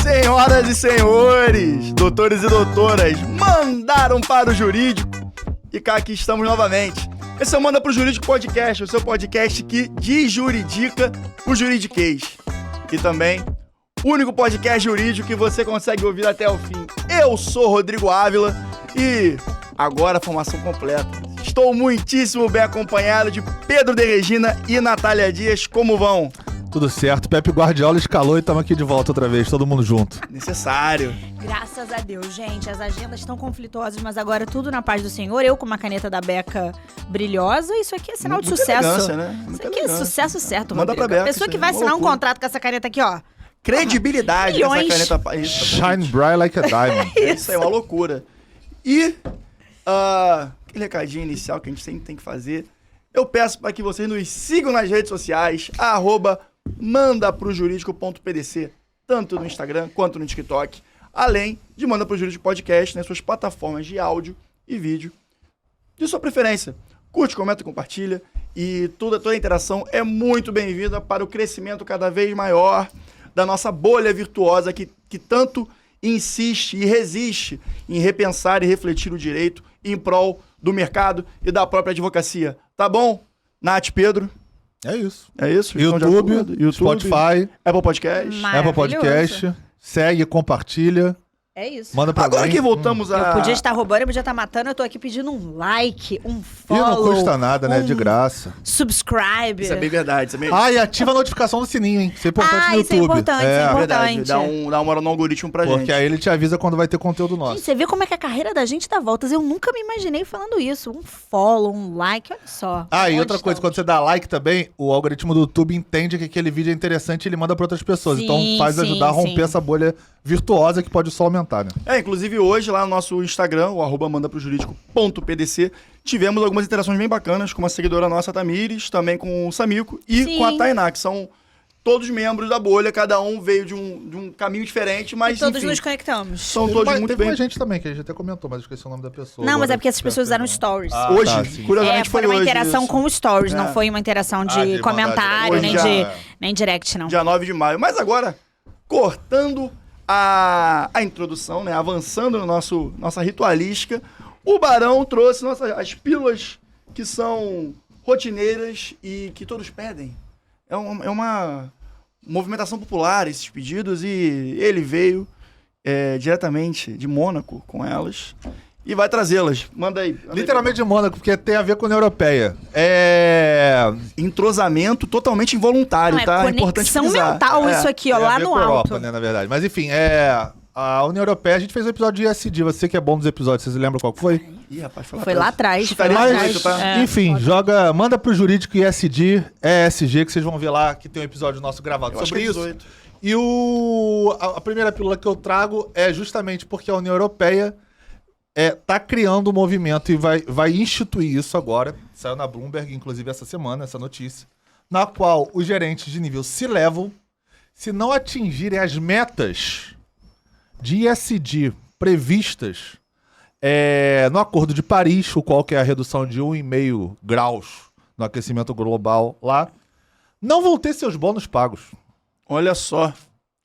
Senhoras e senhores, doutores e doutoras, mandaram para o jurídico e cá aqui estamos novamente. Esse é o Manda pro Jurídico Podcast, o seu podcast que desjuridica o juridiquês. E também o único podcast jurídico que você consegue ouvir até o fim. Eu sou Rodrigo Ávila e agora a formação completa. Estou muitíssimo bem acompanhado de Pedro de Regina e Natália Dias. Como vão? Tudo certo, Pepe Guardiola escalou e estamos aqui de volta outra vez, todo mundo junto. Necessário. Graças a Deus, gente, as agendas estão conflituosas, mas agora tudo na paz do Senhor. Eu com uma caneta da Beca brilhosa, isso aqui é sinal de sucesso. Elegância, né? Isso aqui é sucesso certo, Manda Rodrigo. pra Beca. A pessoa que vai assinar um contrato com essa caneta aqui, ó. Credibilidade Milhões. dessa caneta. Shine bright like a diamond. Isso aí é uma loucura. E aquele recadinho inicial que a gente sempre tem que fazer. Eu peço para que vocês nos sigam nas redes sociais, @mandaprojurídico.pdc, tanto no Instagram quanto no TikTok, além de Manda Pro Jurídico Podcast nas suas plataformas de áudio e vídeo de sua preferência. Curte, comenta, compartilha e toda a interação é muito bem-vinda para o crescimento cada vez maior da nossa bolha virtuosa que tanto insiste e resiste em repensar e refletir o direito em prol do mercado e da própria advocacia. Tá bom? Nath, Pedro? É isso. É isso? YouTube, Spotify, Apple Podcast. Apple Podcast. Segue, compartilha. É isso. Manda pra Agora alguém. que voltamos a... Eu podia estar roubando, eu podia estar matando, eu tô aqui pedindo um like, um E follow. não custa nada, né? De graça. Subscribe. Isso é bem verdade. Isso é bem... E ativa a notificação do sininho, hein? Isso é importante no isso é YouTube. importante, isso é É importante. verdade. Dá uma moral no algoritmo pra gente. Porque aí ele te avisa quando vai ter conteúdo nosso. Gente, você vê como é que a carreira da gente dá voltas. Eu nunca me imaginei falando isso. Um follow, um like, olha só. E Onde outra coisa, estamos? quando você dá like também, o algoritmo do YouTube entende que aquele vídeo é interessante e ele manda pra outras pessoas. Sim, Então faz ajudar a romper sim. essa bolha virtuosa que pode só aumentar, né? Inclusive hoje lá no nosso Instagram, o @mandaprojurídico.pdc, tivemos algumas interações bem bacanas com uma seguidora nossa, a Tamires, também com o Samico e Sim. com a Tainá, que são todos membros da bolha, cada um veio de um caminho diferente, mas E todos enfim, nos conectamos. são todos muito Teve bem... mais gente também, que a gente até comentou, mas eu esqueci o nome da pessoa. Não, mas agora. é porque essas pessoas usaram stories. Hoje, Sim. curiosamente Foi uma hoje interação isso. com os stories, É. não foi uma interação de de comentário, mandar nem, direct. nem direct, não. Dia 9 de maio. Mas agora, cortando a introdução, né? Avançando no nossa ritualística, o Barão trouxe as pílulas que são rotineiras e que todos pedem. É uma movimentação popular esses pedidos e ele veio diretamente de Mônaco com elas e vai trazê-las. Manda aí. Literalmente de Mônaco, porque tem a ver com a União Europeia. Entrosamento totalmente involuntário, Não, é tá? Importante conexão frisar. mental isso aqui, ó, Tem a lá ver no com a alto. Europa, né, na verdade. Mas enfim, a União Europeia, a gente fez um episódio de ESG. Você que é bom dos episódios, vocês lembram qual que foi? Ih, rapaz, Foi lá atrás. Chutaria Foi lá direito, atrás. tá? Enfim, manda pro Jurídico ESG, ESG, que vocês vão ver lá que tem um episódio nosso gravado Eu acho sobre que é isso. 18. E a primeira pílula que eu trago é justamente porque a União Europeia tá criando um movimento e vai instituir isso agora. Saiu na Bloomberg, inclusive, essa semana, essa notícia. Na qual os gerentes de nível C-Level, se não atingirem as metas de ESG previstas no Acordo de Paris, o qual que é a redução de 1,5 graus no aquecimento global lá, não vão ter seus bônus pagos. Olha só.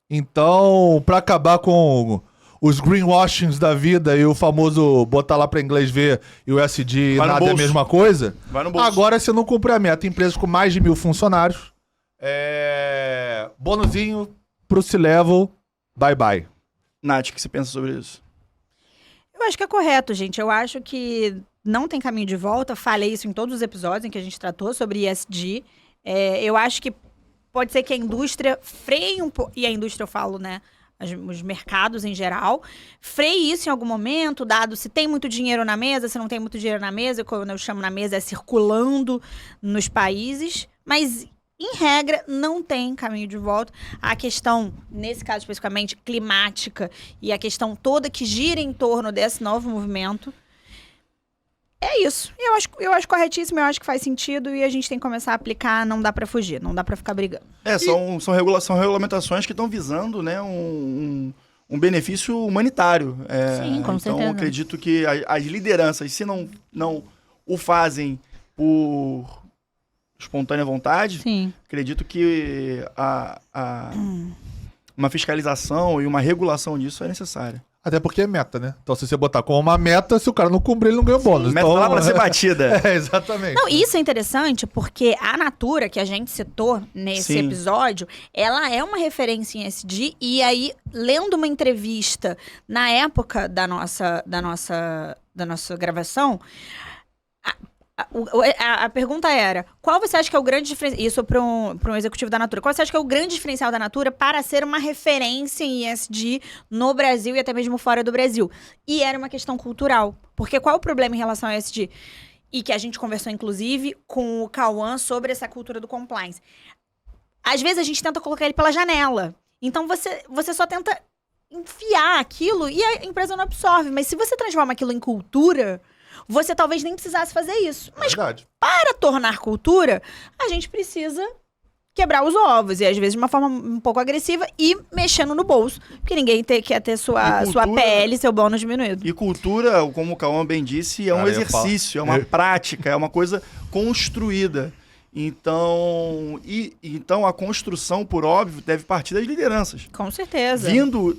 Então, pra acabar com os greenwashings da vida e o famoso botar lá pra inglês ver e o ESG Vai no nada é a bolso. mesma coisa, Vai no bolso. agora se não cumprir a meta, empresas com mais de 1.000 funcionários, bonuzinho pro C-Level, bye bye. Nath, o que você pensa sobre isso? Eu acho que é correto, gente. Eu acho que não tem caminho de volta. Falei isso em todos os episódios em que a gente tratou sobre ESG. Eu acho que pode ser que a indústria freie um pouco, e a indústria eu falo, né, os mercados em geral, freie isso em algum momento, dado se tem muito dinheiro na mesa, se não tem muito dinheiro na mesa, quando eu chamo na mesa é circulando nos países, mas em regra não tem caminho de volta. A questão, nesse caso especificamente, climática e a questão toda que gira em torno desse novo movimento, é isso. Eu acho corretíssimo, eu acho que faz sentido e a gente tem que começar a aplicar, não dá pra fugir, não dá pra ficar brigando. São regulamentações que estão visando, né, um benefício humanitário. Sim, com certeza. Então, acredito que as lideranças, se não o fazem por espontânea vontade, Sim. acredito que uma fiscalização e uma regulação disso é necessária. Até porque é meta, né? Então, se você botar como uma meta, se o cara não cumprir, ele não ganha bônus. Meta Então, lá pra ser batida. É, exatamente. Não, isso é interessante porque a Natura, que a gente citou nesse Sim. episódio, ela é uma referência em ESG. E aí, lendo uma entrevista na época da nossa gravação, a pergunta era: qual você acha que é o grande diferencial? Isso para um executivo da Natura. Qual você acha que é o grande diferencial da Natura para ser uma referência em ESG no Brasil e até mesmo fora do Brasil? E era uma questão cultural. Porque qual é o problema em relação ao ESG? E que a gente conversou, inclusive, com o Cauã sobre essa cultura do compliance. Às vezes a gente tenta colocar ele pela janela. Então você só tenta enfiar aquilo e a empresa não absorve. Mas se você transforma aquilo em cultura, você talvez nem precisasse fazer isso. Mas Verdade. para tornar cultura, a gente precisa quebrar os ovos. E às vezes de uma forma um pouco agressiva e mexendo no bolso. Porque ninguém quer ter sua PL, seu bônus diminuído. E cultura, como o Cauã bem disse, é um exercício, é uma prática, é uma coisa construída. Então a construção, por óbvio, deve partir das lideranças. Com certeza.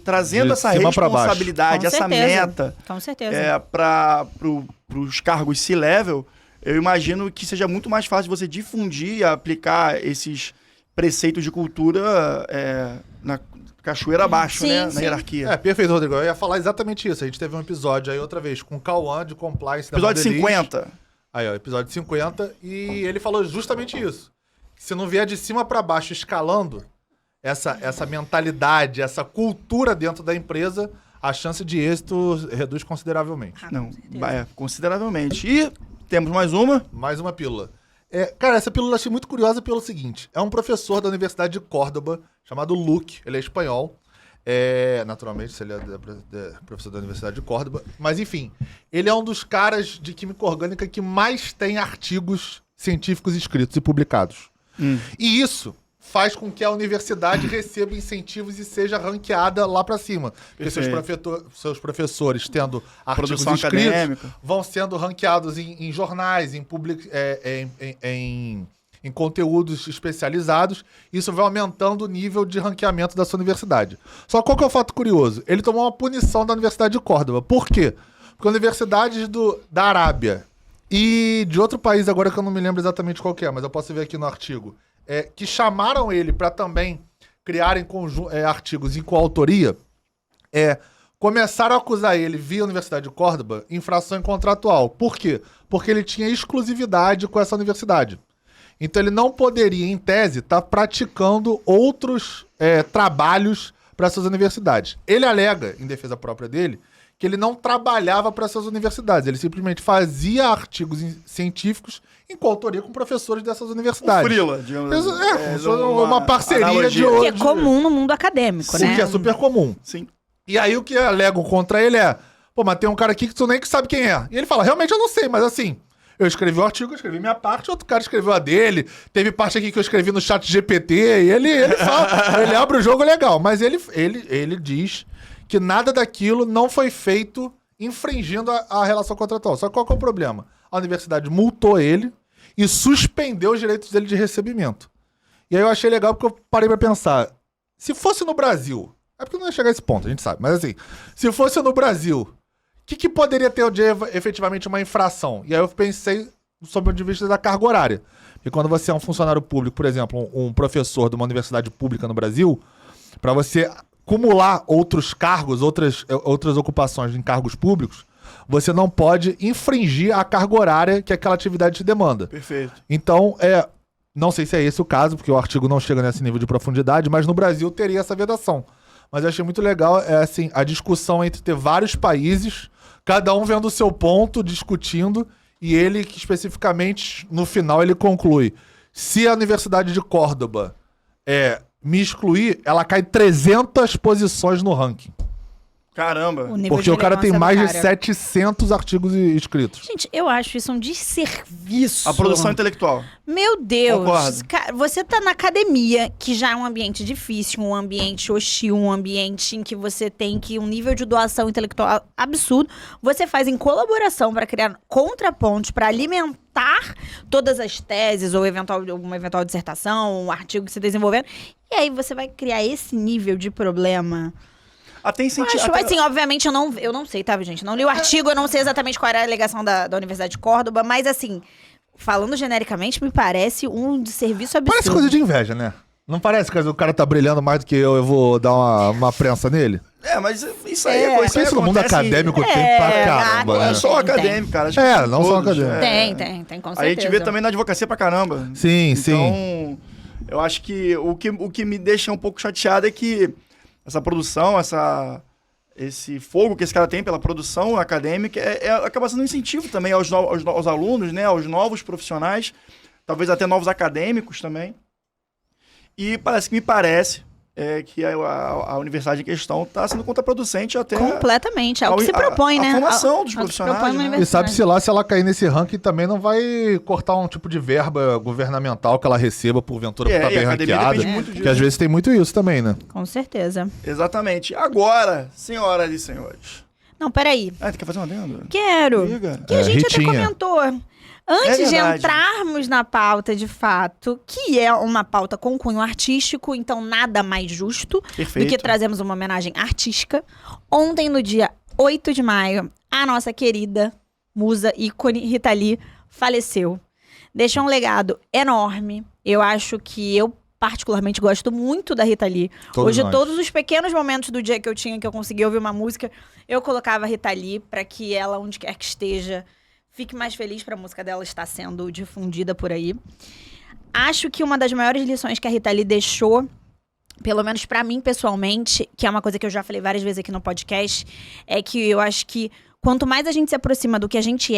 Trazendo De essa cima pra baixo. responsabilidade, Com essa certeza. meta Com certeza. para os cargos C-level, eu imagino que seja muito mais fácil você difundir e aplicar esses preceitos de cultura na cachoeira abaixo, Sim, né? Na sim. hierarquia. É, perfeito, Rodrigo. Eu ia falar exatamente isso. A gente teve um episódio aí outra vez com o Cauã de Compliance da Episódio Mondelez. 50. Aí, ó, episódio 50. E ele falou justamente isso. Que se não vier de cima pra baixo escalando essa mentalidade, essa cultura dentro da empresa, a chance de êxito reduz consideravelmente. Não, consideravelmente. E temos mais uma. Mais uma pílula. Cara, essa pílula eu achei muito curiosa pelo seguinte. É um professor da Universidade de Córdoba, chamado Luke. Ele é espanhol. Naturalmente, ele é professor da Universidade de Córdoba. Mas, enfim, ele é um dos caras de química orgânica que mais tem artigos científicos escritos e publicados. E isso faz com que a universidade receba incentivos e seja ranqueada lá pra cima. Porque seus professores, tendo artigos Produção escritos, acadêmica. vão sendo ranqueados em jornais, em conteúdos especializados. Isso vai aumentando o nível de ranqueamento da sua universidade. Só qual que é o fato curioso? Ele tomou uma punição da Universidade de Córdoba. Por quê? Porque universidades da Arábia e de outro país, agora que eu não me lembro exatamente qual que é, mas eu posso ver aqui no artigo, que chamaram ele para também criarem artigos em coautoria, começaram a acusar ele via Universidade de Córdoba infração contratual. Por quê? Porque ele tinha exclusividade com essa universidade. Então ele não poderia, em tese, estar praticando outros trabalhos para essas universidades. Ele alega, em defesa própria dele, que ele não trabalhava para essas universidades. Ele simplesmente fazia artigos científicos em coautoria com professores dessas universidades. Frila, digamos assim. Uma parceria analogia. de Que é comum no mundo acadêmico, Sim, né? que é super comum. Sim. E aí o que alegam contra ele pô, mas tem um cara aqui que tu nem sabe quem é. E ele fala, realmente eu não sei, mas assim, eu escrevi o artigo, eu escrevi minha parte, outro cara escreveu a dele, teve parte aqui que eu escrevi no chat GPT, e ele fala, ele abre o jogo legal, mas ele diz que nada daquilo não foi feito infringindo a relação contratual. Só que qual que é o problema? A universidade multou ele e suspendeu os direitos dele de recebimento. E aí eu achei legal porque eu parei pra pensar, se fosse no Brasil, é porque não ia chegar a esse ponto, a gente sabe, mas assim, se fosse no Brasil, o que poderia ter efetivamente uma infração? E aí eu pensei sob o ponto de vista da carga horária. Porque quando você é um funcionário público, por exemplo, um professor de uma universidade pública no Brasil, para você acumular outros cargos, outras ocupações em cargos públicos, você não pode infringir a carga horária que aquela atividade te demanda. Perfeito. Então, não sei se é esse o caso, porque o artigo não chega nesse nível de profundidade, mas no Brasil teria essa vedação. Mas eu achei muito legal assim, a discussão entre ter vários países, cada um vendo o seu ponto, discutindo, e ele, que especificamente, no final, ele conclui: se a Universidade de Córdoba me excluir, ela cai 300 posições no ranking. Caramba. O nível Porque de o cara tem relevância do mais de cara. 700 artigos escritos. Gente, eu acho isso um desserviço. A produção intelectual. Meu Deus. Concordo. Você tá na academia, que já é um ambiente difícil, um ambiente hostil, um ambiente em que você tem um nível de doação intelectual absurdo. Você faz em colaboração para criar contrapontos, para alimentar todas as teses ou uma eventual dissertação, um artigo que você está desenvolvendo. E aí você vai criar esse nível de problema. Até em sentido. Acho, assim, obviamente eu não sei, tá, gente? Não li o artigo, eu não sei exatamente qual era a alegação da Universidade de Córdoba, mas assim, falando genericamente, me parece um desserviço absurdo. Parece coisa de inveja, né? Não parece que o cara tá brilhando mais do que eu vou dar uma prensa nele? Mas isso aí é coisa Porque isso no mundo acadêmico tem pra caramba, Não né? é só o Tem. acadêmico, cara. Acho É, que não só todos, acadêmico. Tem, com certeza. A gente vê também na advocacia pra caramba. Sim, Então, eu acho que o que me deixa um pouco chateado é que essa produção, esse fogo que esse cara tem pela produção acadêmica acaba sendo um incentivo também aos alunos, né, aos novos profissionais, talvez até novos acadêmicos também. E me parece que a universidade em questão está sendo contraproducente até... Completamente, é o que se propõe, né? A formação dos É o que se propõe profissionais, uma né? E universidade. sabe-se lá, se ela cair nesse ranking, também não vai cortar um tipo de verba governamental que ela receba, porventura, por estar E a bem academia ranqueada. depende muito disso. Que às vezes tem muito isso também, né? Com certeza. Exatamente. Agora, senhoras e senhores... Não, peraí. Você quer fazer uma adendo? Quero. Diga. Que a gente Ritinha. até comentou. Antes de verdade. entrarmos na pauta, de fato, que é uma pauta com cunho artístico, então nada mais justo Perfeito. do que trazermos uma homenagem artística. Ontem, no dia 8 de maio, a nossa querida musa ícone Rita Lee faleceu. Deixou um legado enorme. Eu acho que eu particularmente gosto muito da Rita Lee. Hoje, todos os pequenos momentos do dia que eu conseguia ouvir uma música, eu colocava a Rita Lee para que ela, onde quer que esteja, fique mais feliz para a música dela estar sendo difundida por aí. Acho que uma das maiores lições que a Rita Lee deixou, pelo menos para mim pessoalmente, que é uma coisa que eu já falei várias vezes aqui no podcast, é que eu acho que quanto mais a gente se aproxima do que a gente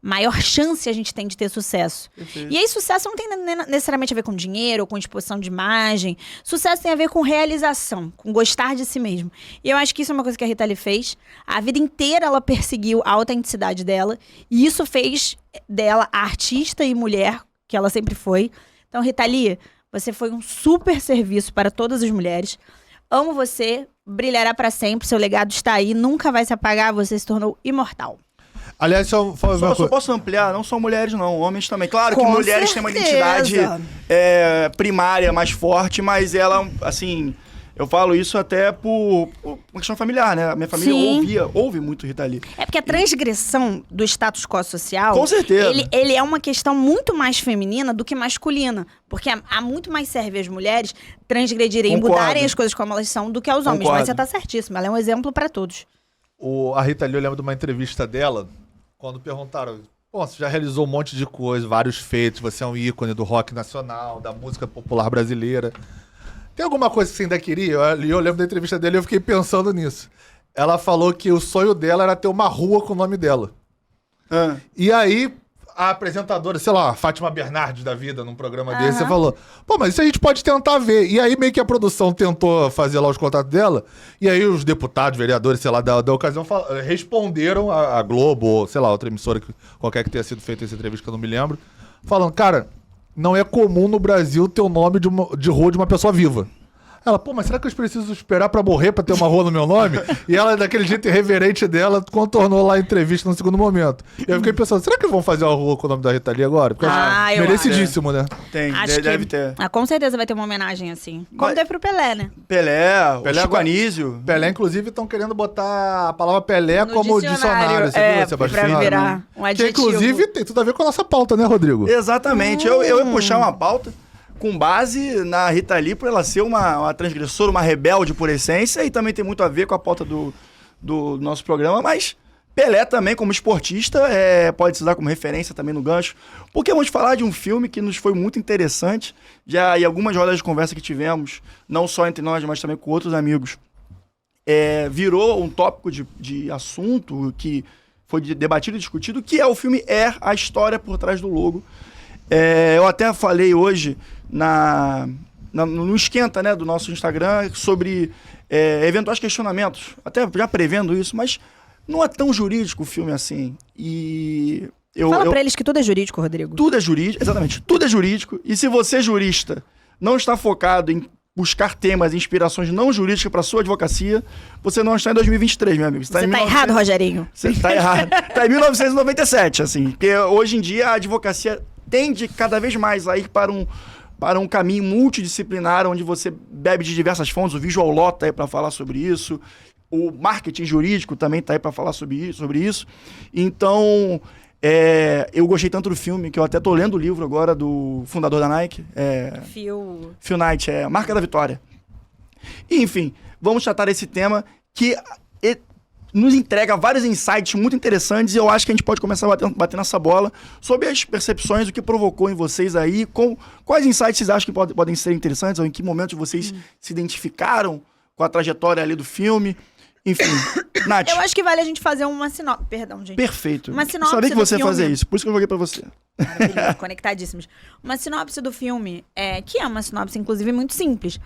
maior chance a gente tem de ter sucesso. Perfeito. E aí, sucesso não tem necessariamente a ver com dinheiro, com exposição de imagem. Sucesso tem a ver com realização, com gostar de si mesmo. E eu acho que isso é uma coisa que a Rita Lee fez. A vida inteira ela perseguiu a autenticidade dela. E isso fez dela a artista e mulher que ela sempre foi. Então, Rita Lee, você foi um super serviço para todas as mulheres. Amo você, brilhará para sempre, seu legado está aí, nunca vai se apagar, você se tornou imortal. Aliás, só Posso ampliar? Não só mulheres, não. Homens também. Claro que Com mulheres têm uma identidade primária mais forte, mas ela, assim... Eu falo isso até por uma questão familiar, né? A minha família ouve muito Rita Lee. É porque a transgressão do status quo social... Com certeza. Ele é uma questão muito mais feminina do que masculina. Porque há muito mais serve as mulheres transgredirem e Concordo. mudarem as coisas como elas são do que aos homens. Concordo. Mas você tá certíssima. Ela é um exemplo para todos. A Rita Lee, eu lembro de uma entrevista dela, quando perguntaram, pô, você já realizou um monte de coisa, vários feitos, você é um ícone do rock nacional, da música popular brasileira. Tem alguma coisa que você ainda queria? Eu lembro da entrevista dele e eu fiquei pensando nisso. Ela falou que o sonho dela era ter uma rua com o nome dela. E aí, a apresentadora, sei lá, Fátima Bernardes da vida, num programa desse, você falou, pô, mas isso a gente pode tentar ver. E aí meio que a produção tentou fazer lá os contatos dela, e aí os deputados, vereadores, sei lá, da ocasião, responderam a Globo, ou sei lá, outra emissora, qualquer que tenha sido feita essa entrevista, que eu não me lembro, falando, cara, não é comum no Brasil ter o nome de rua de uma pessoa viva. Ela, pô, mas será que eu preciso esperar pra morrer pra ter uma rua no meu nome? E ela, daquele jeito irreverente dela, contornou lá a entrevista no segundo momento. E eu fiquei pensando, será que vão fazer uma rua com o nome da Rita Lee agora? Porque eu acho eu merecidíssimo, né? Tem, Acho deve que, ter. com certeza vai ter uma homenagem assim. Como Mas- teve pro Pelé, né? Pelé, o Pelé Chico agora- Anísio. Pelé, inclusive, estão querendo botar a palavra Pelé No como dicionário. Você viu, Sebastião? pra virar um Que, adjetivo. inclusive, tem tudo a ver com a nossa pauta, né, Rodrigo? Exatamente. Eu ia puxar uma pauta com base na Rita Lee, por ela ser uma transgressora, uma rebelde por essência, e também tem muito a ver com a pauta do nosso programa, mas Pelé também, como esportista, pode se dar como referência também no gancho, porque vamos falar de um filme que nos foi muito interessante, já em algumas rodas de conversa que tivemos, não só entre nós, mas também com outros amigos, virou um tópico de assunto que foi debatido e discutido, que é o filme a história por trás do logo. Eu até falei hoje no esquenta, né, do nosso Instagram sobre eventuais questionamentos, até já prevendo isso, mas não é tão jurídico o filme assim. E Fala pra eles que tudo é jurídico, Rodrigo. tudo é jurídico, exatamente, tudo é jurídico. E se você, jurista, não está focado em buscar temas e inspirações não jurídicas para sua advocacia, você não está em 2023, meu amigo. Você tá errado, Rogerinho. Você tá errado. Tá em 1997, assim. Porque hoje em dia a advocacia tende cada vez mais a ir para um caminho multidisciplinar, onde você bebe de diversas fontes. O Visual Law tá aí para falar sobre isso. O marketing jurídico também tá aí para falar sobre isso. Então, eu gostei tanto do filme que eu até tô lendo o livro agora do fundador da Nike. Phil Knight, Marca da Vitória. E, enfim, vamos tratar esse tema que nos entrega vários insights muito interessantes e eu acho que a gente pode começar a bater nessa bola sobre as percepções, o que provocou em vocês aí, quais insights vocês acham que podem ser interessantes ou em que momento vocês se identificaram com a trajetória ali do filme. Enfim, Nath. Eu acho que vale a gente fazer uma sinopse. Perdão, gente. Perfeito. Uma sinopse. Eu sabia que você ia filme. fazer isso, por isso que eu joguei pra você. Maravilhoso, conectadíssimos. Uma sinopse do filme, que é uma sinopse, inclusive, muito simples.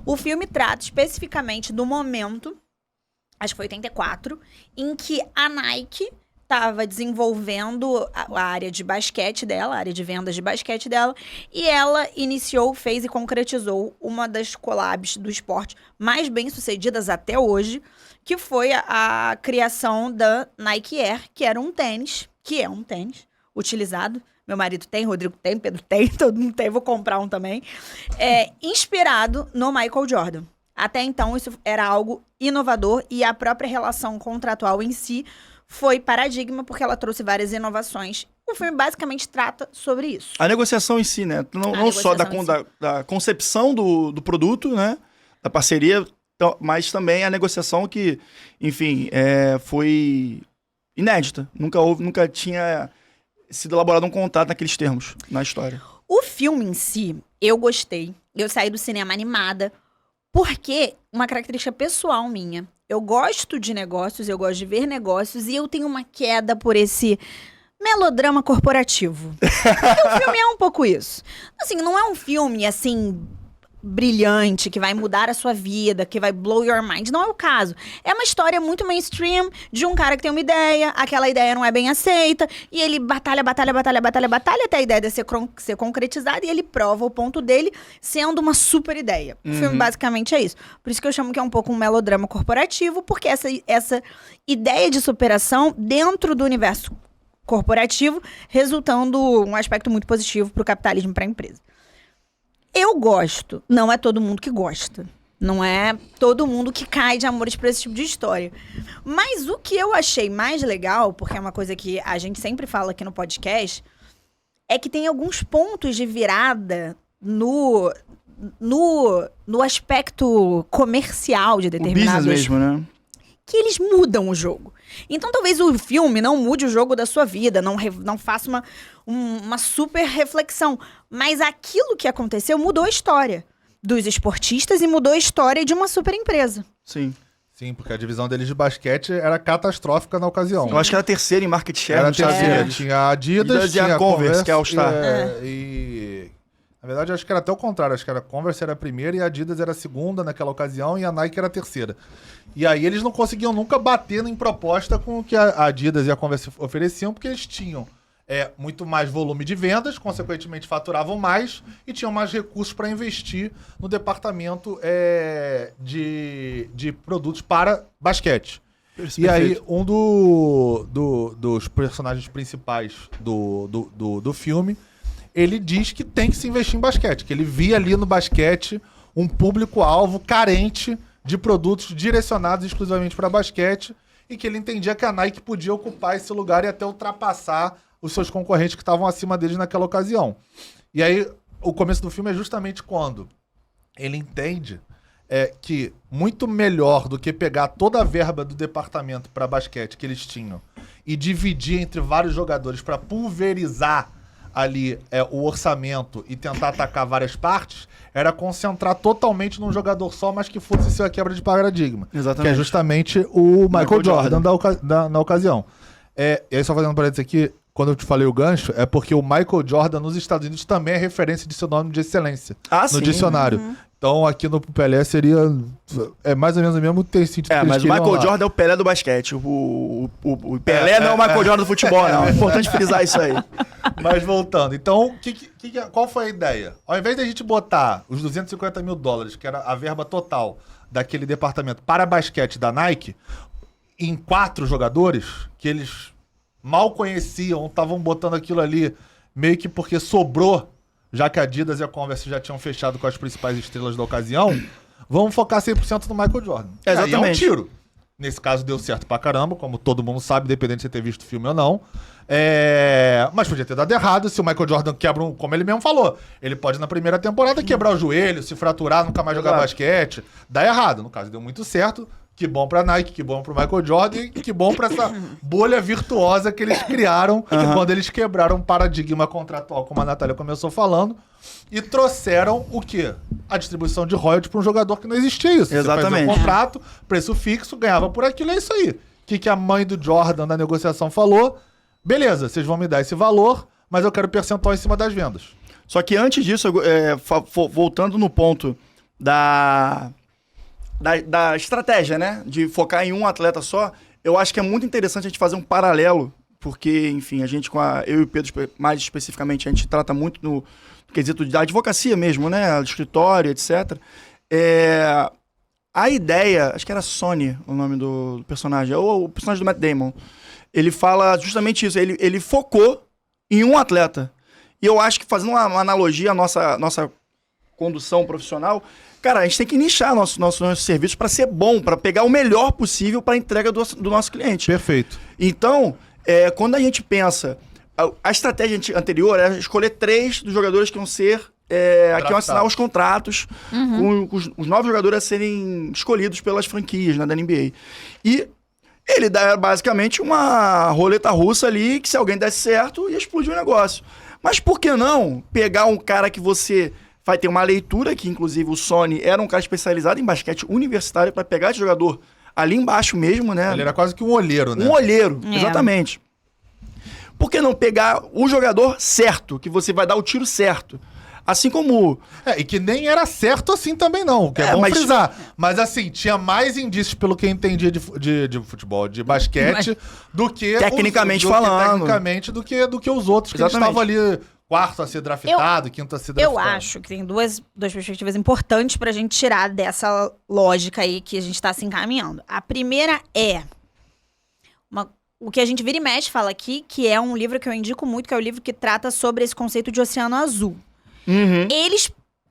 O filme trata especificamente do momento, acho que foi 84, em que a Nike estava desenvolvendo a área de basquete dela, a área de vendas de basquete dela, e ela iniciou, fez e concretizou uma das collabs do esporte mais bem-sucedidas até hoje, que foi a criação da Nike Air, que é um tênis utilizado. Meu marido tem, Rodrigo tem, Pedro tem, todo mundo tem, vou comprar um também. Inspirado no Michael Jordan. Até então, isso era algo inovador e a própria relação contratual em si foi paradigma, porque ela trouxe várias inovações. O filme basicamente trata sobre isso. A negociação em si, né? Não só da concepção do produto, né? Da parceria, mas também a negociação que, enfim, foi inédita. Nunca tinha sido elaborado um contrato naqueles termos na história. O filme em si, eu gostei. Eu saí do cinema animada, porque uma característica pessoal minha. Eu gosto de negócios, eu gosto de ver negócios, e eu tenho uma queda por esse melodrama corporativo. Porque o filme é um pouco isso. Assim, não é um filme, assim, brilhante, que vai mudar a sua vida, que vai blow your mind. Não é o caso. É uma história muito mainstream de um cara que tem uma ideia, aquela ideia não é bem aceita, e ele batalha até a ideia ser concretizada, e ele prova o ponto dele sendo uma super ideia. O filme basicamente é isso. Por isso que eu chamo que é um pouco um melodrama corporativo, porque essa ideia de superação dentro do universo corporativo, resultando um aspecto muito positivo para o capitalismo e para a empresa. Eu gosto. Não é todo mundo que gosta. Não é todo mundo que cai de amores por esse tipo de história. Mas o que eu achei mais legal, porque é uma coisa que a gente sempre fala aqui no podcast, é que tem alguns pontos de virada no aspecto comercial de determinados... O business mesmo, né? Que eles mudam o jogo. Então, talvez o filme não mude o jogo da sua vida, não faça uma super reflexão. Mas aquilo que aconteceu mudou a história dos esportistas e mudou a história de uma super empresa. Sim. Sim, porque a divisão deles de basquete era catastrófica na ocasião. Eu acho que era a terceira em market share. Era a terceira. Tinha a Adidas, tinha a Converse, que é a All-Star. E... Na verdade, acho que era até o contrário. Acho que a Converse era a primeira e a Adidas era a segunda naquela ocasião e a Nike era a terceira. E aí eles não conseguiam nunca bater em proposta com o que a Adidas e a Converse ofereciam, porque eles tinham muito mais volume de vendas, consequentemente faturavam mais e tinham mais recursos para investir no departamento de produtos para basquete. Perfeito. E aí, um dos personagens principais do filme, ele diz que tem que se investir em basquete, que ele via ali no basquete um público-alvo carente de produtos direcionados exclusivamente para basquete e que ele entendia que a Nike podia ocupar esse lugar e até ultrapassar os seus concorrentes que estavam acima deles naquela ocasião. E aí, o começo do filme é justamente quando ele entende que muito melhor do que pegar toda a verba do departamento para basquete que eles tinham e dividir entre vários jogadores para pulverizar ali o orçamento e tentar atacar várias partes, era concentrar totalmente num jogador só, mas que fosse ser a quebra de paradigma. Exatamente. Que é justamente o Michael Jordan na ocasião. E aí, só fazendo um parênteses aqui, quando eu te falei o gancho, é porque o Michael Jordan nos Estados Unidos também é referência de sinônimo de excelência no sim. dicionário. Então aqui no Pelé seria mais ou menos o mesmo sentido. Mas o Michael Jordan é o Pelé do basquete. O Pelé não é o Michael Jordan do futebol, não. É importante frisar isso aí. Mas voltando, então, qual foi a ideia? Ao invés de a gente botar os $250 mil, que era a verba total daquele departamento para basquete da Nike, em 4 jogadores, que eles mal conheciam, estavam botando aquilo ali meio que porque sobrou, já que a Adidas e a Converse já tinham fechado com as principais estrelas da ocasião, vamos focar 100% no Michael Jordan. Exatamente. E aí é um tiro. Nesse caso deu certo pra caramba, como todo mundo sabe, independente de você ter visto o filme ou não. Mas podia ter dado errado se o Michael Jordan quebra como ele mesmo falou. Ele pode, na primeira temporada, quebrar o joelho, se fraturar, nunca mais jogar basquete. Dá errado. No caso, deu muito certo. Que bom pra Nike, que bom pro Michael Jordan e que bom pra essa bolha virtuosa que eles criaram quando eles quebraram um paradigma contratual, como a Natália começou falando, e trouxeram o quê? A distribuição de royalties pra um jogador que não existia isso. Exatamente. Você fazia um contrato, preço fixo, ganhava por aquilo, é isso aí. O que a mãe do Jordan na negociação falou? Beleza, vocês vão me dar esse valor, mas eu quero percentual em cima das vendas. Só que antes disso, voltando no ponto da estratégia, né? De focar em um atleta só, eu acho que é muito interessante a gente fazer um paralelo, porque, enfim, a gente eu e o Pedro, mais especificamente, a gente trata muito no quesito da advocacia mesmo, né? Escritório, etc. A ideia, acho que era Sony o nome do personagem, ou o personagem do Matt Damon, ele fala justamente isso, ele focou em um atleta. E eu acho que, fazendo uma analogia à nossa condução profissional, cara, a gente tem que nichar nossos serviços para ser bom, para pegar o melhor possível para a entrega do nosso cliente. Perfeito. Então, quando a gente pensa... A estratégia anterior era escolher 3 dos jogadores que iam ser... que iam assinar os contratos com os 9 jogadores a serem escolhidos pelas franquias, né, da NBA. E ele dá basicamente uma roleta russa ali, que se alguém desse certo, ia explodir o negócio. Mas por que não pegar um cara que você... vai ter uma leitura, que inclusive o Sony era um cara especializado em basquete universitário, para pegar esse jogador ali embaixo mesmo, né? Ele era quase que um olheiro, né? Um olheiro, exatamente. Por que não pegar o jogador certo, que você vai dar o tiro certo? Assim como... e que nem era certo assim também não, que é bom frisar. Mas assim, tinha mais indícios pelo que eu entendia de futebol, de basquete, do que... Tecnicamente falando. Do que os outros que estavam ali... Quarto a ser draftado, quinto a ser draftado. Eu acho que tem duas perspectivas importantes pra gente tirar dessa lógica aí que a gente tá se encaminhando. A primeira é o que a gente vira e mexe fala aqui, que é um livro que eu indico muito, que é o livro que trata sobre esse conceito de oceano azul.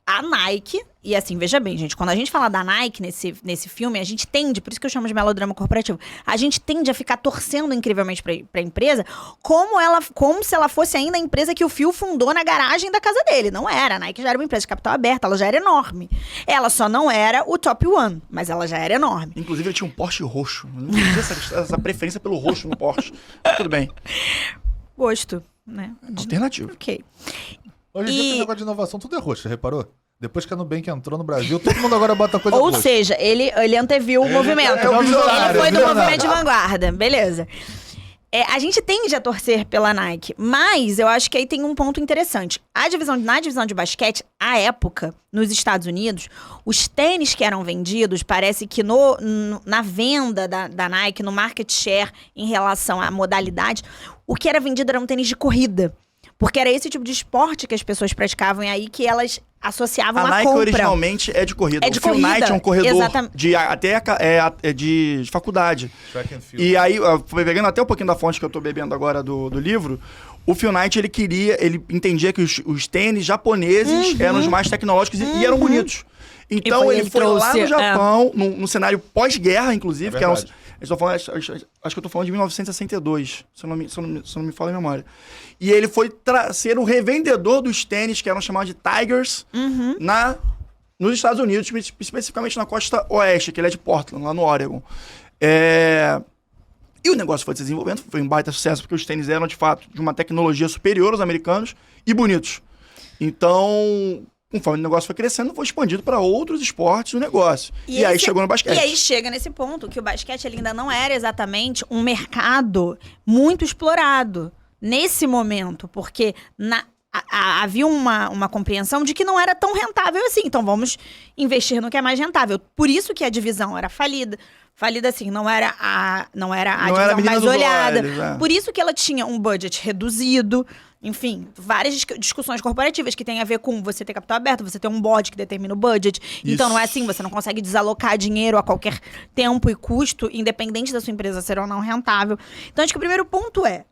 A Nike, e assim, veja bem, gente, quando a gente fala da Nike nesse filme, a gente tende, por isso que eu chamo de melodrama corporativo, a gente tende a ficar torcendo incrivelmente pra empresa como se ela fosse ainda a empresa que o Phil fundou na garagem da casa dele. Não era, a Nike já era uma empresa de capital aberto, ela já era enorme. Ela só não era o top one, mas ela já era enorme. Inclusive, ele tinha um Porsche roxo. Eu não tinha essa preferência pelo roxo no Porsche. Tudo bem. Gosto, né? Alternativo. Ok. Hoje em dia, esse negócio de inovação, tudo é roxo, reparou? Depois que a Nubank entrou no Brasil, todo mundo agora bota coisa Ou roxa. seja, ele anteviu o movimento. Ele foi do movimento de vanguarda. Beleza. A gente tende a torcer pela Nike, mas eu acho que aí tem um ponto interessante. Na divisão de basquete, à época, nos Estados Unidos, os tênis que eram vendidos, parece que na venda da Nike, no market share em relação à modalidade, o que era vendido era um tênis de corrida. Porque era esse tipo de esporte que as pessoas praticavam e aí que elas associavam a Nike compra. originalmente é de corrida. É de o Phil corrida. Knight é um corredor Exatamente. de faculdade. Track and field. E aí, pegando até um pouquinho da fonte que eu tô bebendo agora do livro, o Phil Knight, ele entendia que os tênis japoneses eram os mais tecnológicos e eram bonitos. Então ele foi lá no Japão, num cenário pós-guerra, inclusive, que era acho que eu tô falando de 1962, se eu não me falo a memória. E ele foi ser o revendedor dos tênis, que eram chamados de Tigers, nos Estados Unidos, especificamente na costa oeste, que ele é de Portland, lá no Oregon. E o negócio foi se desenvolvendo, foi um baita sucesso, porque os tênis eram, de fato, de uma tecnologia superior aos americanos e bonitos. Então, conforme o negócio foi crescendo, foi expandido para outros esportes do negócio. E aí chegou no basquete. E aí chega nesse ponto, que o basquete ele ainda não era exatamente um mercado muito explorado. nesse momento, porque havia uma compreensão de que não era tão rentável assim. Então vamos investir no que é mais rentável. Por isso que a divisão era falida. Falida assim, não era a divisão mais olhada. Olhos, Por isso que ela tinha um budget reduzido. Enfim, várias discussões corporativas que tem a ver com você ter capital aberto, você ter um board que determina o budget. Então não é assim, você não consegue desalocar dinheiro a qualquer tempo e custo, independente da sua empresa ser ou não rentável. Então acho que o primeiro ponto é,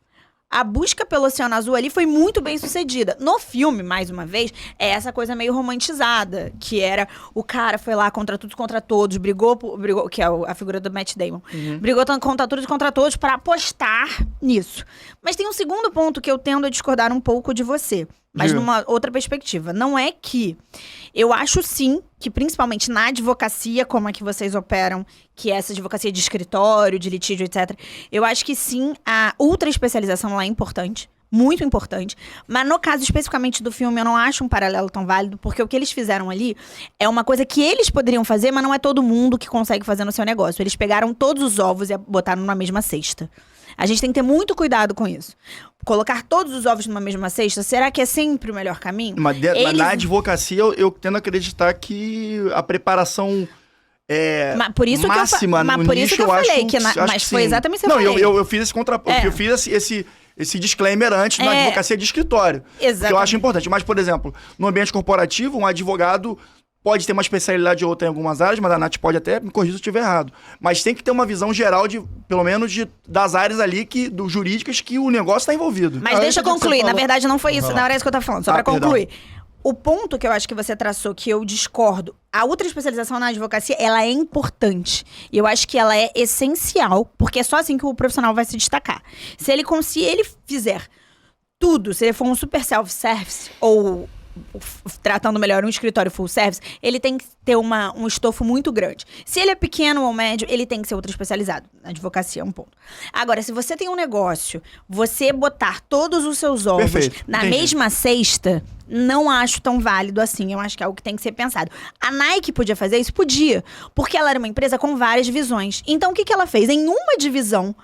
a busca pelo Oceano Azul ali foi muito bem sucedida. No filme, mais uma vez, é essa coisa meio romantizada, que era o cara foi lá contra tudo e contra todos, brigou, que é a figura do Matt Damon, brigou contra tudo e contra todos pra apostar nisso. Mas tem um segundo ponto que eu tendo a discordar um pouco de você, mas numa outra perspectiva. Não é que... Eu acho sim que, principalmente na advocacia, como é que vocês operam, que é essa advocacia de escritório, de litígio, etc. Eu acho que sim, a ultra especialização lá é importante, muito importante. Mas no caso especificamente do filme, eu não acho um paralelo tão válido, porque o que eles fizeram ali é uma coisa que eles poderiam fazer, mas não é todo mundo que consegue fazer no seu negócio. Eles pegaram todos os ovos e botaram na mesma cesta. A gente tem que ter muito cuidado com isso. Colocar todos os ovos numa mesma cesta, será que é sempre o melhor caminho? Mas na advocacia, eu tendo a acreditar que a preparação por isso máxima que no por nicho, isso que eu falei, mas que foi sim. exatamente isso que eu Não, falei. eu fiz esse eu fiz esse disclaimer antes na advocacia de escritório. Exatamente. Que eu acho importante. Mas, por exemplo, no ambiente corporativo, um advogado pode ter uma especialidade ou outra em algumas áreas, mas a Nath pode até me corrigir se eu estiver errado. Mas tem que ter uma visão geral, pelo menos, das áreas ali, jurídicas que o negócio está envolvido. Mas deixa eu concluir. Na verdade, não foi isso. Não era isso que eu tava falando. Só pra concluir. O ponto que eu acho que você traçou, que eu discordo, a ultra especialização na advocacia, ela é importante. E eu acho que ela é essencial, porque é só assim que o profissional vai se destacar. Se ele fizer tudo, se ele for um super self-service ou tratando melhor um escritório full service, ele tem que ter um estofo muito grande. Se ele é pequeno ou médio, ele tem que ser ultra especializado. Na advocacia é um ponto. Agora, se você tem um negócio, você botar todos os seus ovos na mesma cesta, não acho tão válido assim. Eu acho que é algo que tem que ser pensado. A Nike podia fazer isso? Podia. Porque ela era uma empresa com várias divisões. Então, o que ela fez? Em uma divisão,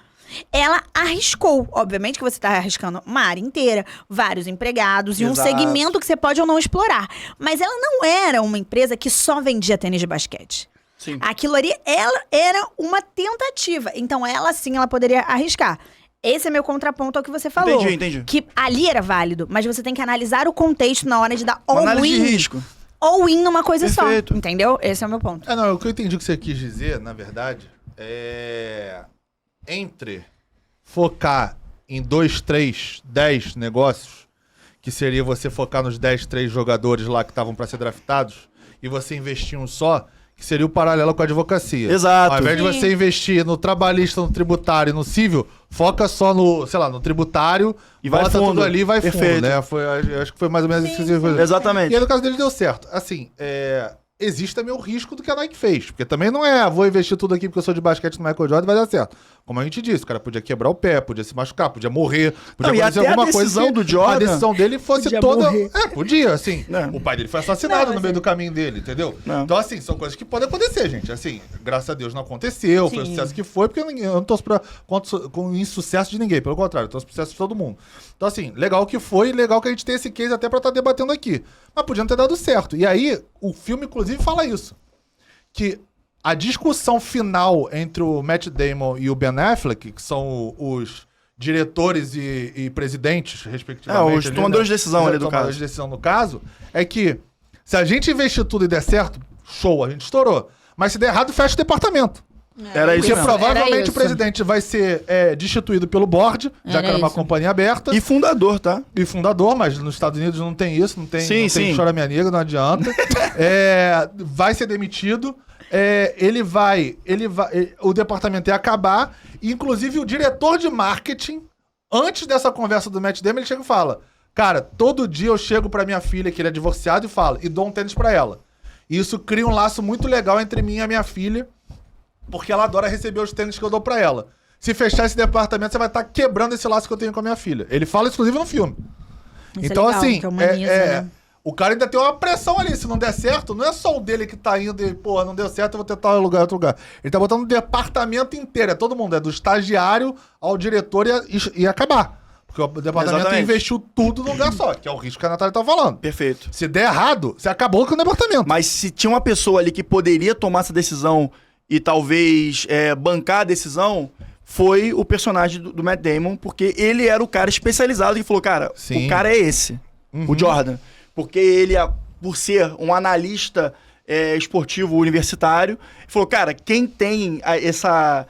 ela arriscou. Obviamente que você está arriscando uma área inteira, vários empregados e um segmento que você pode ou não explorar. Mas ela não era uma empresa que só vendia tênis de basquete. Sim. Aquilo ali, ela era uma tentativa. Então, ela poderia arriscar. Esse é meu contraponto ao que você falou. Entendi. Que ali era válido, mas você tem que analisar o contexto na hora de dar all-in. Análise de risco. All-in numa coisa Perfeito. só. Entendeu? Esse é o meu ponto. Não, o que eu entendi que você quis dizer, na verdade, é... Entre focar em 2, 3, 10 negócios, que seria você focar nos 10, 3 jogadores lá que estavam para ser draftados, e você investir um só, que seria o paralelo com a advocacia. Exato. Ao invés de você investir no trabalhista, no tributário e no civil, foca só no, sei lá, no tributário, e vai bota fundo. tudo ali e vai Perfeito. fundo, né? Acho que foi mais ou menos isso que você fez. Exatamente. E aí, no caso dele, deu certo. Assim, existe também o risco do que a Nike fez. Porque também não vou investir tudo aqui porque eu sou de basquete no Michael Jordan, vai dar certo. Como a gente disse, o cara podia quebrar o pé, podia se machucar, podia morrer, podia acontecer alguma coisa. A decisão do Jordan... A decisão dele fosse podia toda... morrer. Podia, assim. Não. O pai dele foi assassinado no meio do caminho dele, entendeu? Não. Então, assim, são coisas que podem acontecer, gente. Assim, graças a Deus não aconteceu, foi o sucesso que foi, porque eu não torço com insucesso de ninguém, pelo contrário, eu torço pro sucesso de todo mundo. Então, assim, legal que foi, legal que a gente tem esse case até pra estar debatendo aqui. Mas podia não ter dado certo. E aí, o filme, inclusive, fala isso. Que a discussão final entre o Matt Damon e o Ben Affleck, que são os diretores e presidentes, respectivamente... os tomadores de decisão ali do caso. Tomadores de decisão no caso, é que se a gente investir tudo e der certo, show, a gente estourou. Mas se der errado, fecha o departamento. Era isso Porque mesmo. provavelmente isso. o presidente vai ser destituído pelo board, já que era uma isso. companhia aberta. E fundador, tá? E fundador, mas nos Estados Unidos não tem isso, não tem chora minha nega, não adianta. Vai ser demitido, o departamento ia acabar, e inclusive o diretor de marketing, antes dessa conversa do Matt Damon, ele chega e fala, cara, todo dia eu chego pra minha filha, que ele é divorciado, e falo, e dou um tênis pra ela. E isso cria um laço muito legal entre mim e a minha filha, porque ela adora receber os tênis que eu dou pra ela. Se fechar esse departamento, você vai estar quebrando esse laço que eu tenho com a minha filha. Ele fala, inclusive, no filme. Isso então, é legal, assim, que humaniza, né? o cara ainda tem uma pressão ali. Se não der certo, não é só o dele que tá indo e, porra, não deu certo, eu vou tentar outro lugar. Ele tá botando o departamento inteiro, é todo mundo, é do estagiário ao diretor e acabar. Porque o departamento Exatamente. investiu tudo num lugar só, que é o risco que a Natália tá falando. Perfeito. Se der errado, você acabou com o departamento. Mas se tinha uma pessoa ali que poderia tomar essa decisão e talvez bancar a decisão, foi o personagem do Matt Damon, porque ele era o cara especializado que falou, cara, Sim. o cara é esse, o Jordan. Porque ele, por ser um analista esportivo universitário, falou, cara, quem tem essa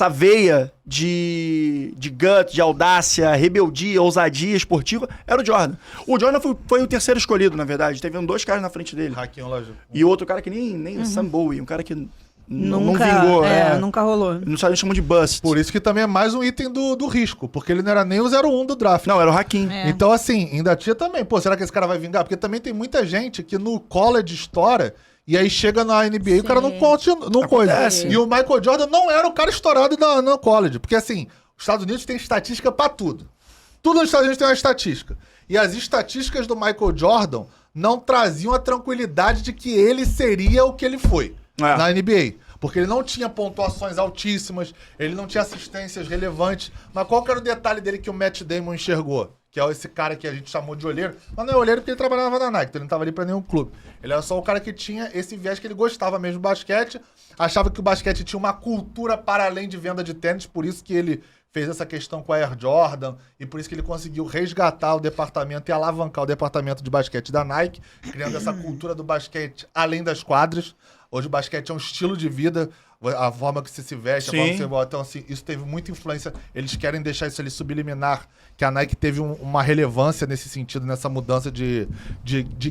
veia de gut, de audácia, rebeldia, ousadia esportiva, era o Jordan. O Jordan foi o terceiro escolhido, na verdade. Teve 2 caras na frente dele. Raquinho lá. E outro cara que nem o Sam Bowie, um cara que não Nunca, vingou. nunca rolou. Não sabe, eles chamam de bust. Por isso que também é mais um item do risco, porque ele não era nem o 01 do draft. Não, era o Hakim. É. Então, assim, ainda tinha também. Pô, será que esse cara vai vingar? Porque também tem muita gente que no college estoura e aí chega na NBA e o cara não coisa. Acontece. E o Michael Jordan não era o cara estourado no college. Porque, assim, os Estados Unidos tem estatística pra tudo. Tudo nos Estados Unidos tem uma estatística. E as estatísticas do Michael Jordan não traziam a tranquilidade de que ele seria o que ele foi na NBA. Porque ele não tinha pontuações altíssimas, ele não tinha assistências relevantes. Mas qual que era o detalhe dele que o Matt Damon enxergou? Que é esse cara que a gente chamou de olheiro. Mas não é olheiro porque ele trabalhava na Nike, então ele não tava ali pra nenhum clube. Ele era só o cara que tinha esse viés que ele gostava mesmo do basquete, achava que o basquete tinha uma cultura para além de venda de tênis, por isso que ele fez essa questão com a Air Jordan e por isso que ele conseguiu resgatar o departamento e alavancar o departamento de basquete da Nike, criando essa cultura do basquete além das quadras. Hoje o basquete é um estilo de vida, a forma que você se veste, a forma que você volta. Então, assim, isso teve muita influência. Eles querem deixar isso ali subliminar, que a Nike teve uma relevância nesse sentido, nessa mudança de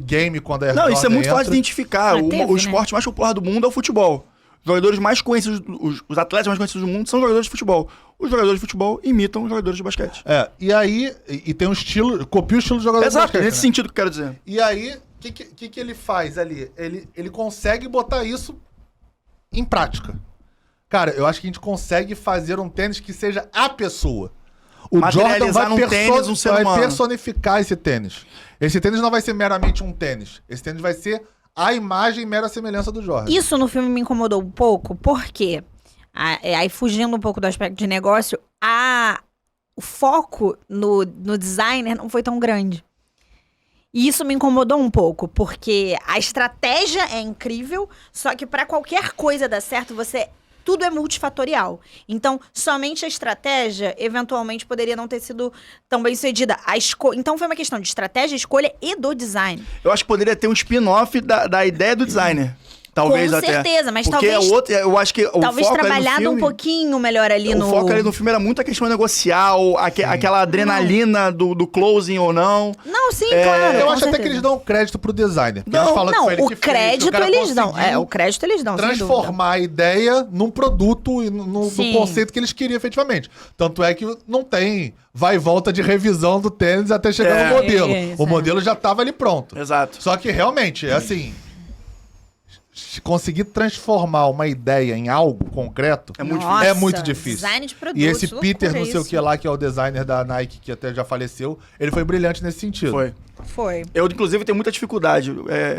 game quando a Air Não, isso é Jordan muito fácil de entra. identificar. O esporte mais popular do mundo é o futebol. Os jogadores mais conhecidos, os atletas mais conhecidos do mundo são jogadores de futebol. Os jogadores de futebol imitam os jogadores de basquete. E aí, e tem um estilo, copia o estilo do jogador de Exato, basquete. nesse sentido que eu quero dizer. E aí, o que ele faz ali? Ele consegue botar isso em prática. Cara, eu acho que a gente consegue fazer um tênis que seja a pessoa. O Jordan Materializar num tênis um ser vai humano. personificar esse tênis. Esse tênis não vai ser meramente um tênis. Esse tênis vai ser a imagem e mera semelhança do Jordan. Isso no filme me incomodou um pouco, porque, aí fugindo um pouco do aspecto de negócio, o foco no designer não foi tão grande. E isso me incomodou um pouco, porque a estratégia é incrível, só que para qualquer coisa dar certo, tudo é multifatorial. Então, somente a estratégia, eventualmente, poderia não ter sido tão bem sucedida. Então, foi uma questão de estratégia, escolha e do design. Eu acho que poderia ter um spin-off da ideia do designer. Talvez Com até. certeza, mas porque talvez... eu acho que o Talvez foco ali no trabalhado filme, um pouquinho melhor ali o no... foco ali no filme era muito a questão negocial, aquela adrenalina do closing ou não. Não, sim, claro. Eu com acho até certeza. que eles dão crédito pro designer. porque Não, eles falam que Não, foi ele o que fez, que crédito cara eles dão. conseguiu O crédito eles dão, sem dúvida. transformar a ideia num produto e no Sim. conceito que eles queriam efetivamente. Tanto é que não tem vai e volta de revisão do tênis até chegar no modelo. Isso, O modelo já tava ali pronto. Exato. Só que realmente, é assim, se conseguir transformar uma ideia em algo concreto É muito Nossa, é muito difícil. Design de produto, E esse loucura Peter, não sei o isso. que lá, que é o designer da Nike, que até já faleceu, ele foi brilhante nesse sentido. Foi. Foi. Eu, inclusive, tenho muita dificuldade.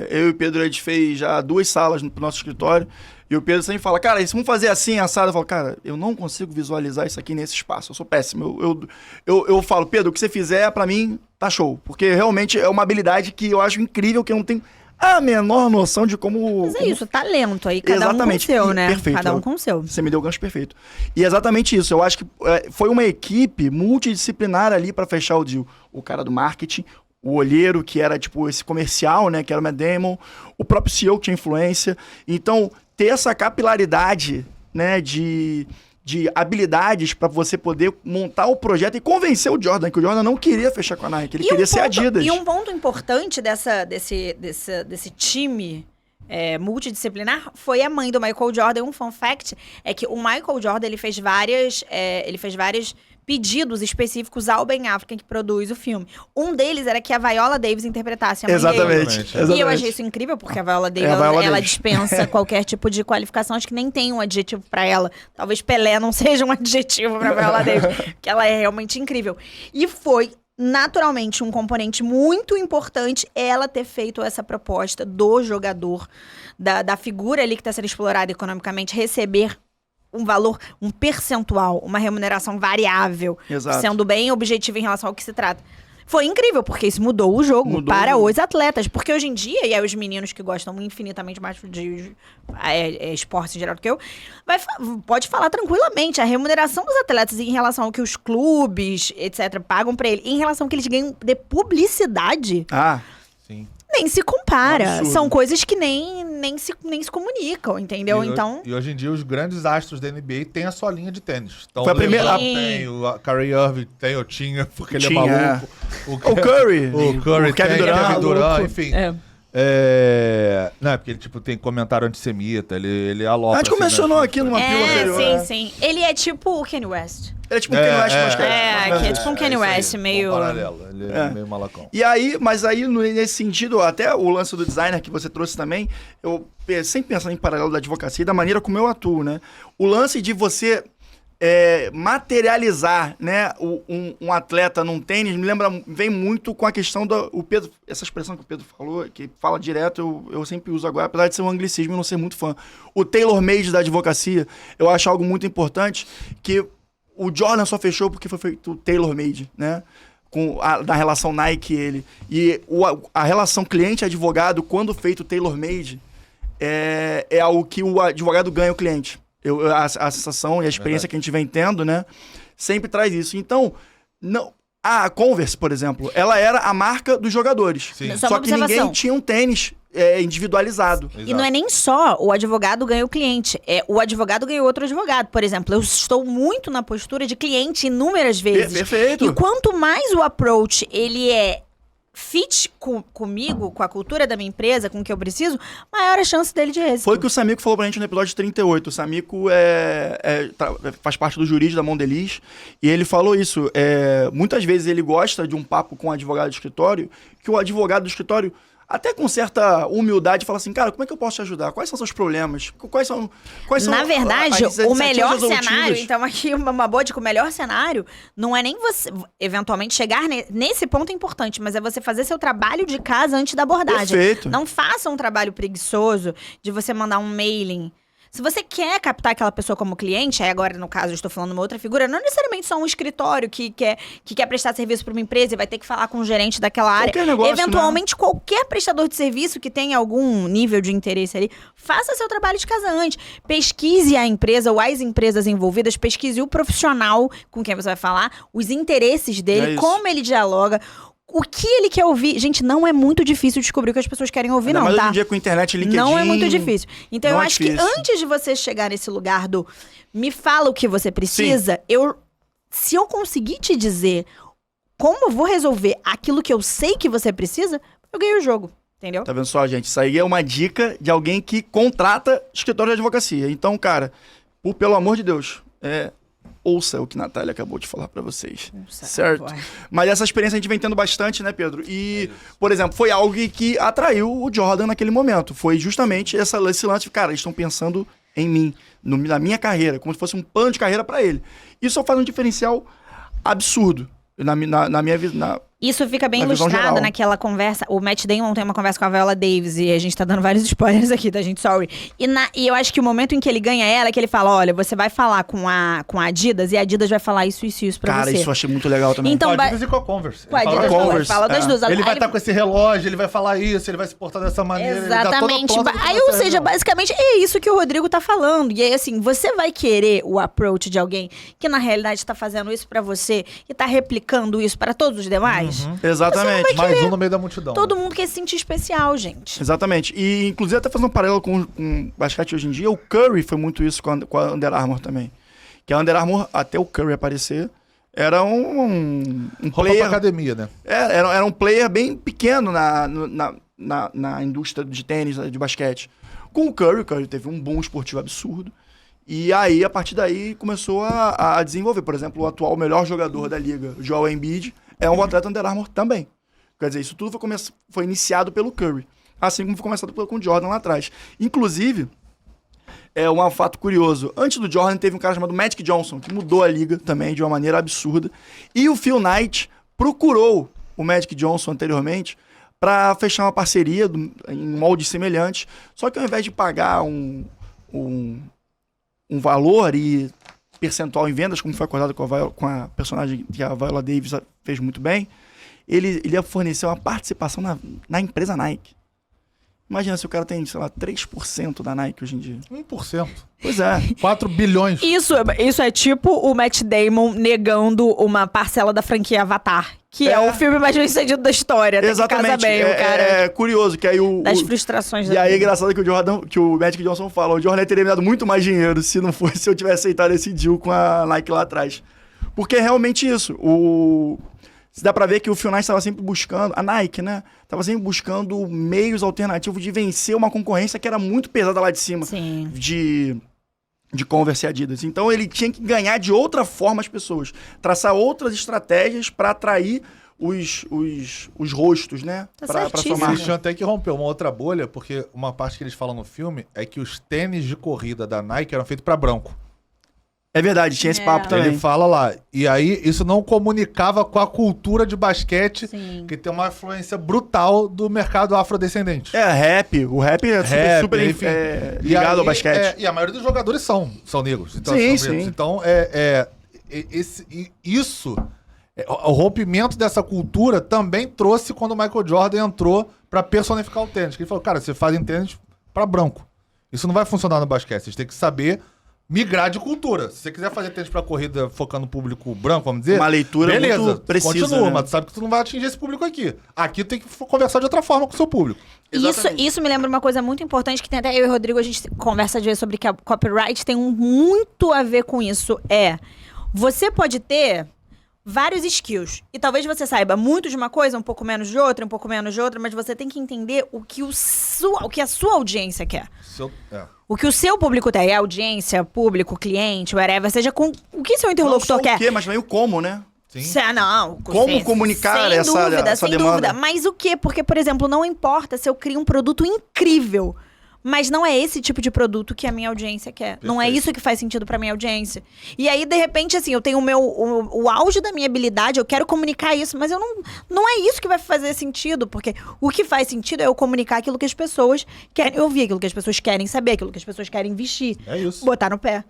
Eu e o Pedro, a gente fez já 2 salas pro nosso escritório. E o Pedro sempre fala, cara, se vamos fazer assim, assado. Eu falo, cara, eu não consigo visualizar isso aqui nesse espaço. Eu sou péssimo. Eu falo, Pedro, o que você fizer, pra mim, tá show. Porque realmente é uma habilidade que eu acho incrível, que eu não tenho a menor noção de como... Mas é isso, talento aí, cada Exatamente. um com o seu, E né? perfeito. Cada um com o seu. Você me deu o gancho perfeito. E é exatamente isso. Eu acho que foi uma equipe multidisciplinar ali pra fechar o deal. O cara do marketing, o olheiro, que era tipo esse comercial, né? Que era o Matt Damon. O próprio CEO que tinha influência. Então, ter essa capilaridade, né? De habilidades pra você poder montar o projeto e convencer o Jordan, que o Jordan não queria fechar com a Nike, ele queria ser Adidas. E um ponto importante desse time multidisciplinar foi a mãe do Michael Jordan. Um fun fact é que o Michael Jordan ele fez vários pedidos específicos ao Ben Affleck, que produz o filme. Um deles era que a Viola Davis interpretasse a mãe dele. Exatamente. E eu achei isso incrível, porque a Viola Davis, Viola ela Davis. dispensa qualquer tipo de qualificação. Acho que nem tem um adjetivo pra ela. Talvez Pelé não seja um adjetivo pra Viola Davis, porque ela é realmente incrível. E foi, naturalmente, um componente muito importante ela ter feito essa proposta do jogador, da figura ali que tá sendo explorada economicamente, receber um valor, um percentual, uma remuneração variável, Exato. sendo bem objetivo em relação ao que se trata. Foi incrível, porque isso mudou o jogo para os atletas. Porque hoje em dia, e aí os meninos que gostam infinitamente mais de esportes em geral do que eu, pode falar tranquilamente. A remuneração dos atletas em relação ao que os clubes, etc., pagam para ele, em relação ao que eles ganham de publicidade, Sim. nem se compara. Absurdo. São coisas que nem se comunicam, entendeu? Então... E hoje em dia os grandes astros da NBA têm a sua linha de tênis. Então, Foi a primeira- tem, o Kyrie Irving tem, eu tinha, porque ele é Tinha, maluco. O Curry. O Curry o Kevin tem, Durant. Kevin Durant, Maluco. enfim. Não, é porque ele tipo, tem comentário antissemita, ele alopra. A gente mencionou aqui numa pílula anterior. sim. Ele é tipo o Kanye West. Ele é tipo um Kanye West basquete. que é tipo um Kanye isso aí, West, meio... bom paralelo, ele é meio malacão. E aí, mas aí, nesse sentido, até o lance do designer que você trouxe também, eu sempre pensando em paralelo da advocacia e da maneira como eu atuo, né? O lance de você materializar, né, um atleta num tênis, vem muito com a questão o Pedro, essa expressão que o Pedro falou, que fala direto, eu sempre uso agora, apesar de ser um anglicismo e não ser muito fã. O tailor-made da advocacia, eu acho algo muito importante, que o Jordan só fechou porque foi feito tailor-made, né? Na relação Nike e ele. E a relação cliente-advogado, quando feito tailor-made, é algo que o advogado ganha o cliente. A sensação e a experiência que a gente vem tendo, né? Sempre traz isso. Então, a Converse, por exemplo, ela era a marca dos jogadores. Sim. Só Só uma que ninguém observação. tinha um tênis individualizado. E não é nem só o advogado ganha o cliente, o advogado ganha outro advogado. Por exemplo, eu estou muito na postura de cliente inúmeras vezes. Perfeito. E quanto mais o approach ele é fit comigo, com a cultura da minha empresa, com o que eu preciso, maior a chance dele de êxito. Foi o que o Samico falou pra gente no episódio 38. O Samico faz parte do jurídico da Mondelez e ele falou isso. Muitas vezes ele gosta de um papo com o advogado do escritório, que o advogado do escritório, até com certa humildade, fala assim, cara, como é que eu posso te ajudar? Quais são seus problemas? Quais são Na verdade, as o melhor iniciativas cenário, resolutivas? então aqui uma boa dica, o melhor cenário não é nem você, eventualmente, chegar nesse ponto é importante, mas é você fazer seu trabalho de casa antes da abordagem. Perfeito. Não faça um trabalho preguiçoso de você mandar um mailing. Se você quer captar aquela pessoa como cliente, aí agora, no caso, eu estou falando de uma outra figura, não necessariamente só um escritório que quer prestar serviço para uma empresa e vai ter que falar com o gerente daquela área. Qualquer negócio, Eventualmente, qualquer prestador de serviço que tenha algum nível de interesse ali, faça seu trabalho de casa antes. Pesquise a empresa ou as empresas envolvidas, pesquise o profissional com quem você vai falar, os interesses dele, isso. como ele dialoga, o que ele quer ouvir. Gente, não é muito difícil descobrir o que as pessoas querem ouvir, Ainda não, mais tá? hoje em dia com internet, LinkedIn. Não é muito difícil. Então, não eu é acho difícil. que antes de você chegar nesse lugar do me fala o que você precisa, se eu conseguir te dizer como eu vou resolver aquilo que eu sei que você precisa, eu ganhei o jogo. Entendeu? Tá vendo só, gente? Isso aí é uma dica de alguém que contrata escritório de advocacia. Então, cara, pelo amor de Deus, ouça o que a Natália acabou de falar pra vocês. Certo? Boy. Mas essa experiência a gente vem tendo bastante, né, Pedro? E, por exemplo, foi algo que atraiu o Jordan naquele momento. Foi justamente esse lance de, cara, eles estão pensando em mim, na minha carreira, como se fosse um plano de carreira pra ele. Isso só faz um diferencial absurdo na minha vida. Isso fica bem na visão ilustrado geral. naquela conversa. O Matt Damon tem uma conversa com a Viola Davis e a gente tá dando vários spoilers aqui, tá, gente? Sorry. E eu acho que o momento em que ele ganha ela é que ele fala: olha, você vai falar com a Adidas e a Adidas vai falar isso pra Cara, você. isso eu achei muito legal também. Então, Com a Adidas e com a Converse. Com a Ele Adidas, fala- Converse, fala das duas. Ele Aí vai estar com esse relógio, ele vai falar isso, ele vai se portar dessa maneira. Exatamente. Ele tá toda pronta Aí, pra ou fazer seja, a reunião. basicamente é isso que o Rodrigo tá falando. E aí, assim, você vai querer o approach de alguém que na realidade tá fazendo isso pra você e tá replicando isso pra todos os demais? Exatamente. Mais um no meio da multidão. Todo mundo quer se sentir especial, gente. Exatamente. E, inclusive, até fazendo um paralelo com basquete hoje em dia, o Curry foi muito isso com a Under Armour também. Que a Under Armour, até o Curry aparecer, era um Roupa player... pra academia, né? Era um player bem pequeno na indústria de tênis, de basquete. Com o Curry teve um boom esportivo absurdo. E aí, a partir daí, começou a desenvolver. Por exemplo, o atual melhor jogador da liga, o Joel Embiid, é um atleta Under Armour também. Quer dizer, isso tudo foi iniciado pelo Curry. Assim como foi começado com o Jordan lá atrás. Inclusive, um fato curioso. Antes do Jordan, teve um cara chamado Magic Johnson, que mudou a liga também de uma maneira absurda. E o Phil Knight procurou o Magic Johnson anteriormente para fechar uma parceria em moldes semelhantes. Só que ao invés de pagar um um valor e percentual em vendas, como foi acordado com a personagem que a Viola Davis fez muito bem, ele ia fornecer uma participação na empresa Nike. Imagina se o cara tem, sei lá, 3% da Nike hoje em dia. 1%. Pois é. 4 bilhões. Isso é tipo o Matt Damon negando uma parcela da franquia Avatar, que é o filme mais bem sucedido da história. Exatamente. Que casa bem, o cara. É curioso que aí das frustrações E aí é engraçado que o Magic Johnson fala, o Jordan teria me dado muito mais dinheiro se eu tivesse aceitado esse deal com a Nike lá atrás. Porque é realmente isso. Dá pra ver que o Phil Knight estava sempre buscando, a Nike, né? Tava sempre buscando meios alternativos de vencer uma concorrência que era muito pesada lá de cima. Sim. De Converse e Adidas. Então ele tinha que ganhar de outra forma as pessoas. Traçar outras estratégias para atrair os rostos, né? Tá Pra certíssimo. sua marca. Eles tinham até que romper uma outra bolha, porque uma parte que eles falam no filme é que os tênis de corrida da Nike eram feitos para branco. É verdade, tinha esse papo também. Ele fala lá. E aí, isso não comunicava com a cultura de basquete, Sim. que tem uma influência brutal do mercado afrodescendente. O rap é super enfim. ligado E aí, ao basquete. e a maioria dos jogadores são negros. Então, Sim, são negros. sim. Então, o rompimento dessa cultura também trouxe quando o Michael Jordan entrou pra personificar o tênis. Que ele falou, cara, você faz tênis pra branco. Isso não vai funcionar no basquete. Vocês têm que saber migrar de cultura. Se você quiser fazer tênis pra corrida focando no público branco, vamos dizer... Uma leitura beleza, muito precisa, continua, né? mas tu sabe que tu não vai atingir esse público aqui. Aqui tem que conversar de outra forma com o seu público. Isso me lembra uma coisa muito importante que tem até eu e o Rodrigo, a gente conversa às vezes sobre que a copyright tem muito a ver com isso. Você pode ter vários skills. E talvez você saiba muito de uma coisa, um pouco menos de outra, mas você tem que entender o que a sua audiência quer. O que o seu público tem, a audiência, público, cliente, whatever, seja com o que seu interlocutor não só quer. o quê, mas também o como, né? Sim. Como comunicar essa sem demanda? dúvida. Mas o quê? Porque, por exemplo, não importa se eu crio um produto incrível, mas não é esse tipo de produto que a minha audiência quer. Perfeito. Não é isso que faz sentido pra minha audiência. E aí, de repente, assim, eu tenho o auge da minha habilidade, eu quero comunicar isso, mas não é isso que vai fazer sentido, porque o que faz sentido é eu comunicar aquilo que as pessoas querem ouvir, aquilo que as pessoas querem saber, aquilo que as pessoas querem vestir. É isso. Botar no pé.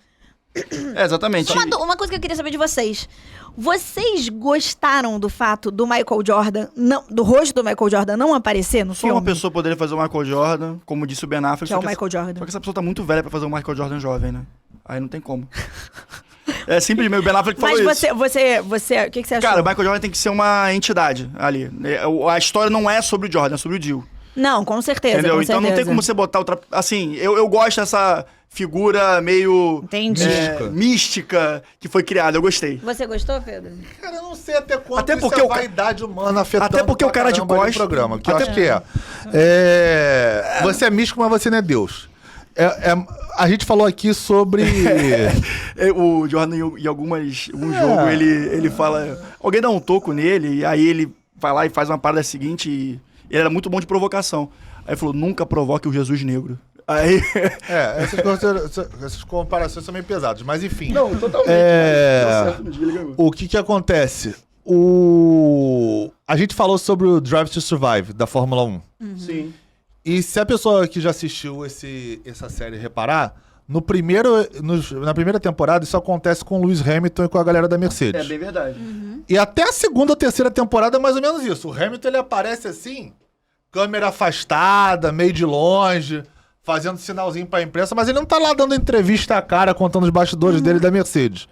Exatamente. Uma coisa que eu queria saber de vocês. Vocês gostaram do fato do Michael Jordan, do rosto do Michael Jordan não aparecer no Só filme? uma pessoa poderia fazer o Michael Jordan, como disse o Ben Affleck. Que é só o Michael Jordan. Só que essa pessoa tá muito velha pra fazer o Michael Jordan jovem, né? Aí não tem como. É simplesmente o Ben Affleck falou Mas isso. você, o que você achou? Cara, o Michael Jordan tem que ser uma entidade ali. A história não é sobre o Jordan, é sobre o Jill. Não, com certeza. Entendeu? Com Então não tem certeza. como você botar outra... Assim, eu gosto dessa figura meio... Entendi. mística que foi criada. Eu gostei. Você gostou, Pedro? Cara, eu não sei até quanto Até porque isso é o ca- vaidade humana afetando Até porque o cara de pra caramba ali costas- o programa, que eu Até- acho que você é místico, mas você não é Deus. A gente falou aqui sobre... O Jordan, em algum jogo, ele fala... Alguém dá um toco nele, e aí ele vai lá e faz uma parada seguinte, e ele era muito bom de provocação. Aí ele falou, nunca provoque o Jesus negro. Aí... essas comparações são meio pesadas, mas enfim. Não, totalmente. É, Deu certo no dia, ele ganhou. O que acontece? A gente falou sobre o Drive to Survive, da Fórmula 1. Sim. E se a pessoa que já assistiu essa série reparar, na primeira temporada isso acontece com o Lewis Hamilton e com a galera da Mercedes. É bem verdade. E até a segunda ou terceira temporada é mais ou menos isso. O Hamilton, ele aparece assim, câmera afastada, meio de longe, fazendo sinalzinho pra imprensa, mas ele não tá lá dando entrevista à cara, contando os bastidores dele da Mercedes.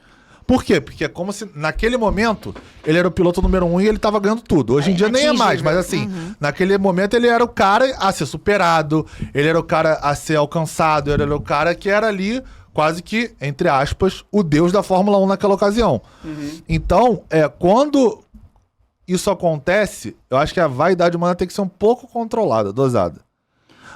Por quê? Porque é como se, naquele momento, ele era o piloto número 1 e ele tava ganhando tudo. Hoje em dia nem é mais, mas assim, naquele momento ele era o cara a ser superado, ele era o cara a ser alcançado, ele era o cara que era ali, quase que, entre aspas, o deus da Fórmula 1 naquela ocasião. Então, quando isso acontece, eu acho que a vaidade humana tem que ser um pouco controlada, dosada.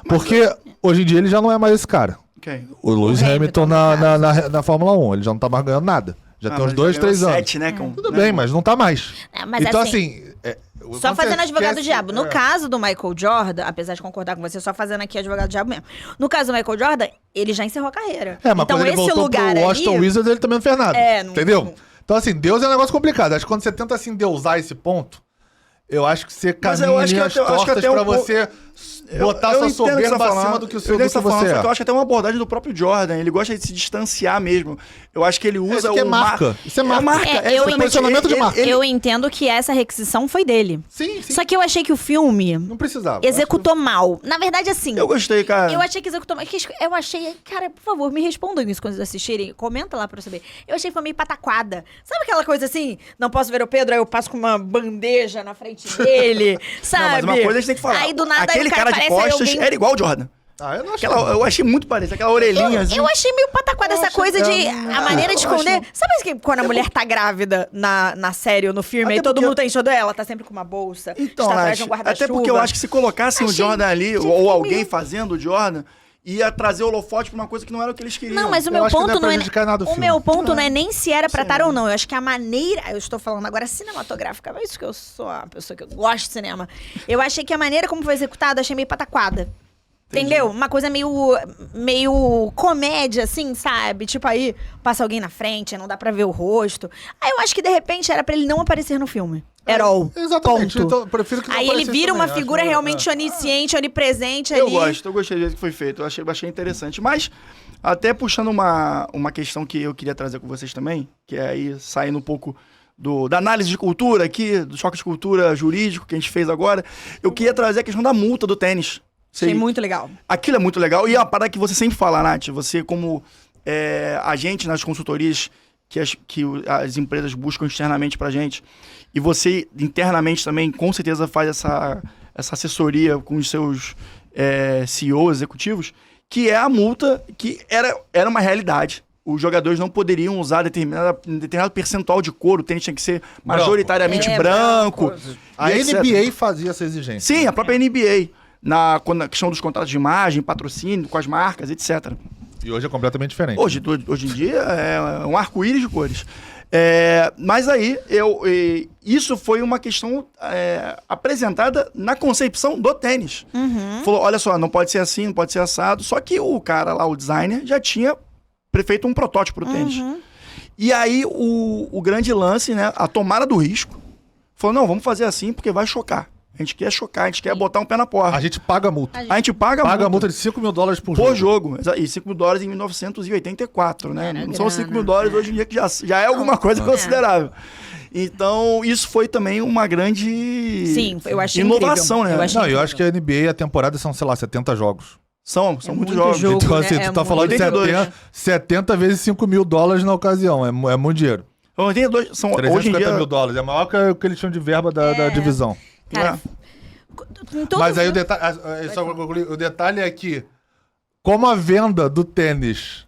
Porque hoje em dia ele já não é mais esse cara. Quem? O Lewis Hamilton na Fórmula 1, ele já não tá mais ganhando nada. Já tem uns 2, 3 anos. 7, né? Tudo bem, mas não tá mais. Mas então, assim, assim... só fazendo advogado do esquece- diabo. No caso do Michael Jordan, apesar de concordar com você, só fazendo aqui advogado do diabo mesmo. No caso do Michael Jordan, ele já encerrou a carreira. mas então quando ele esse voltou lugar pro Washington ali, Wizards, ele também não fez nada. Não- Entendeu? Então, assim, Deus é um negócio complicado. Acho que quando você tenta, assim, deusar esse ponto, eu acho que você Mas caminha eu acho que linhas até- eu acho que tortas até pra um pouco- você botar sua soberba acima do que o seu do que você Só é. que eu acho que até uma abordagem do próprio Jordan. Ele gosta de se distanciar mesmo. Eu acho que ele usa Isso que é marca. Isso é marca. Eu de marca. Eu entendo que essa requisição foi dele. Sim. Só que eu achei que o filme Não precisava. executou mal. Na verdade, assim... Eu gostei, cara. Eu achei que executou mal. Eu achei... Cara, por favor, me respondam isso quando vocês assistirem. Comenta lá pra eu saber. Eu achei que foi meio pataquada. Sabe aquela coisa assim? Não posso ver o Pedro, aí eu passo com uma bandeja na frente dele. Sabe? Não, mas uma coisa a gente tem que falar. Aí do nada Aquele aí o cara de costas era igual o Jordan. Eu não achei. Eu achei muito parecido. Aquela orelhinha assim. Eu achei meio pataquada essa coisa de... A maneira de eu esconder... acho- Sabe que quando a mulher tá grávida na série ou no filme, Até aí todo porque- mundo tá enxondo ela, tá sempre com uma bolsa, Então, está atrás de Nath, um guarda-chuva. até porque eu acho que se colocassem o Achei Jordan ali, que ou filme- alguém fazendo o Jordan, ia trazer o holofote pra uma coisa que não era o que eles queriam. Não, mas o Eu meu acho que ponto não é não é... prejudicar nada do O filme. meu ponto não é nem se era pra Sim. estar ou não. Eu acho que a maneira... Eu estou falando agora cinematográfica, mas isso que eu sou uma pessoa que eu gosto de cinema. Eu achei que a maneira como foi executado, eu achei meio pataquada. Entendeu? Uma coisa meio comédia, assim, sabe? Tipo, aí passa alguém na frente, não dá pra ver o rosto. Aí eu acho que, de repente, era pra ele não aparecer no filme. Era all. Exatamente. Ponto. Então, eu prefiro que não Aí ele aparecesse vira uma também, figura acho realmente melhor. onisciente, onipresente Eu ali. gostei do jeito que foi feito. Eu achei interessante. Mas, até puxando uma questão que eu queria trazer com vocês também, que é aí saindo um pouco da análise de cultura aqui, do choque de cultura jurídico que a gente fez agora, eu queria trazer a questão da multa do tênis. Achei Sei- muito legal. Aquilo é muito legal. E é uma parada que você sempre fala, Nath. Você, como agente nas consultorias que as empresas buscam externamente pra gente, e você internamente também, com certeza, faz essa assessoria com os seus CEOs, executivos, que é a multa que era uma realidade. Os jogadores não poderiam usar determinado percentual de couro, o tênis tinha que ser majoritariamente branco. A e etc. NBA fazia essa exigência. Sim, a própria NBA. Na questão dos contratos de imagem, patrocínio com as marcas, etc. E hoje é completamente diferente. Hoje em dia é um arco-íris de cores. Mas aí, isso foi uma questão apresentada na concepção do tênis. Falou, olha só, não pode ser assim, não pode ser assado. Só que o cara lá, o designer, já tinha feito um protótipo do tênis. E aí, o grande lance, né, a tomada do risco, falou, não, vamos fazer assim porque vai chocar. A gente quer chocar, a gente quer botar um pé na porta. A gente paga a multa. A gente paga Paga a multa de $5 mil por por jogo. jogo. E $5 mil em 1984, né? Era Não são $5 mil grana. hoje em dia, que já é alguma coisa considerável. Então, isso foi também uma grande Sim, eu achei inovação, incrível. né? Eu achei Não, eu acho que a NBA, a temporada são, sei lá, 70 jogos. São É muitos muito jogos. jogo. Então, né? assim, É tu tá muito. falando de 82. 70 vezes $5 mil na ocasião. É muito dinheiro. 82, são hoje em 350 dia... mil. É maior que o que eles tinham de verba da divisão. Cara, em todo Mas aí o filme- detalhe é que, como a venda do tênis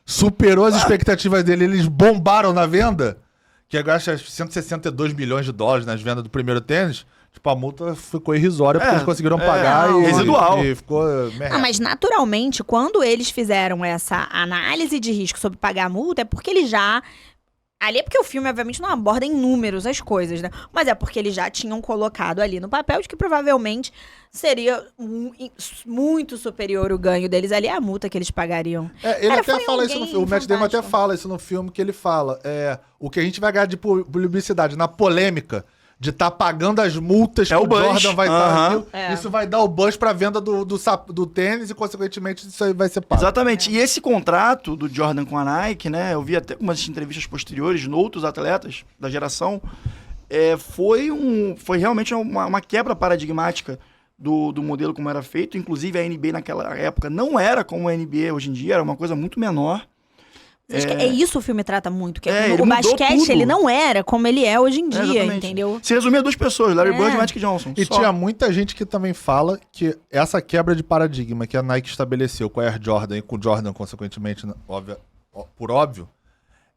superou as expectativas dele, eles bombaram na venda, que gasta $162 milhões nas vendas do primeiro tênis, tipo, a multa ficou irrisória porque eles conseguiram pagar não. Residual. e ficou merda. Ah, mas naturalmente, quando eles fizeram essa análise de risco sobre pagar a multa, é porque eles já... Ali é porque o filme, obviamente, não aborda em números as coisas, né? Mas é porque eles já tinham colocado ali no papel de que provavelmente seria muito superior o ganho deles ali à multa que eles pagariam. Ele Cara, até foi fala isso no alguém filme. O Matt Damon até fantástico. fala isso no filme, que ele fala. O que a gente vai ganhar de publicidade na polêmica de estar pagando as multas que o o buzz. Jordan vai Aham. estar. Isso vai dar o buzz pra venda do tênis e, consequentemente, isso aí vai ser pago. Exatamente. E esse contrato do Jordan com a Nike, né? Eu vi até umas entrevistas posteriores de outros atletas da geração. Foi realmente uma quebra paradigmática do modelo como era feito. Inclusive, a NBA naquela época não era como a NBA hoje em dia, era uma coisa muito menor. Acho que é isso o filme trata muito. Que ele o mudou basquete, tudo. ele não era como ele é hoje em dia, Exatamente. entendeu? Se resumia a duas pessoas, Larry Bird e É. Magic Johnson. E só. tinha muita gente que também fala que essa quebra de paradigma que a Nike estabeleceu com a Air Jordan e com o Jordan, consequentemente, por óbvio,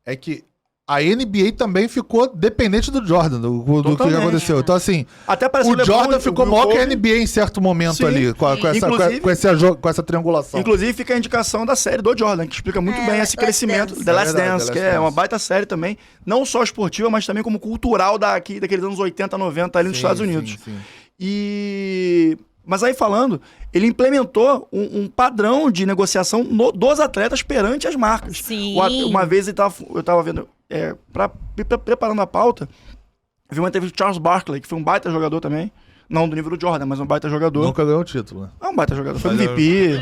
é que a NBA também ficou dependente do Jordan, do que Totalmente. aconteceu. Então, assim, Até parece o Jordan ficou maior que a NBA em certo momento Sim. ali, com Inclusive- com essa triangulação. Inclusive, fica a indicação da série do Jordan, que explica muito bem esse Last crescimento. Dance. The Last É verdade, Dance, The que Last é uma Dance. baita série também, não só esportiva, mas também como cultural daqueles anos 80, 90 ali nos Sim, Estados sim, Unidos. sim. Mas aí falando, ele implementou um padrão de negociação dos atletas perante as marcas. Sim. Uma vez eu tava vendo, preparando a pauta, eu vi uma entrevista do Charles Barkley, que foi um baita jogador também, Não do nível do Jordan, mas um baita jogador. Nunca ganhou o título, né? É um baita jogador, foi Mas MVP.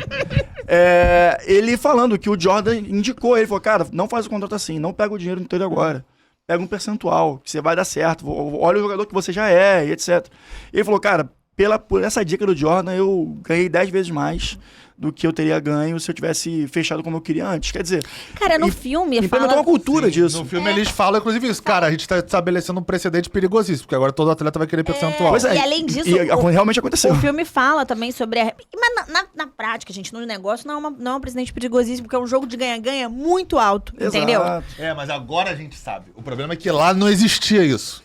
Ele falando que o Jordan indicou, ele falou, cara, não faz o contrato assim, não pega o dinheiro inteiro agora. Pega um percentual, que você vai dar certo. Olha o jogador que você já é, e etc. Ele falou, cara, por essa dica do Jordan, eu ganhei 10 vezes mais do que eu teria ganho se eu tivesse fechado como eu queria antes. Quer dizer... Cara, no filme implementou fala... uma cultura Sim, disso. No filme eles falam, inclusive, isso. Cara, a gente tá estabelecendo um precedente perigosíssimo, porque agora todo atleta vai querer percentual. Pois é, E além disso, realmente aconteceu. O filme fala também sobre Mas na prática, gente, no negócio não é um precedente perigosíssimo, porque é um jogo de ganha-ganha muito alto, Exato. entendeu? Mas agora a gente sabe. O problema é que lá não existia isso.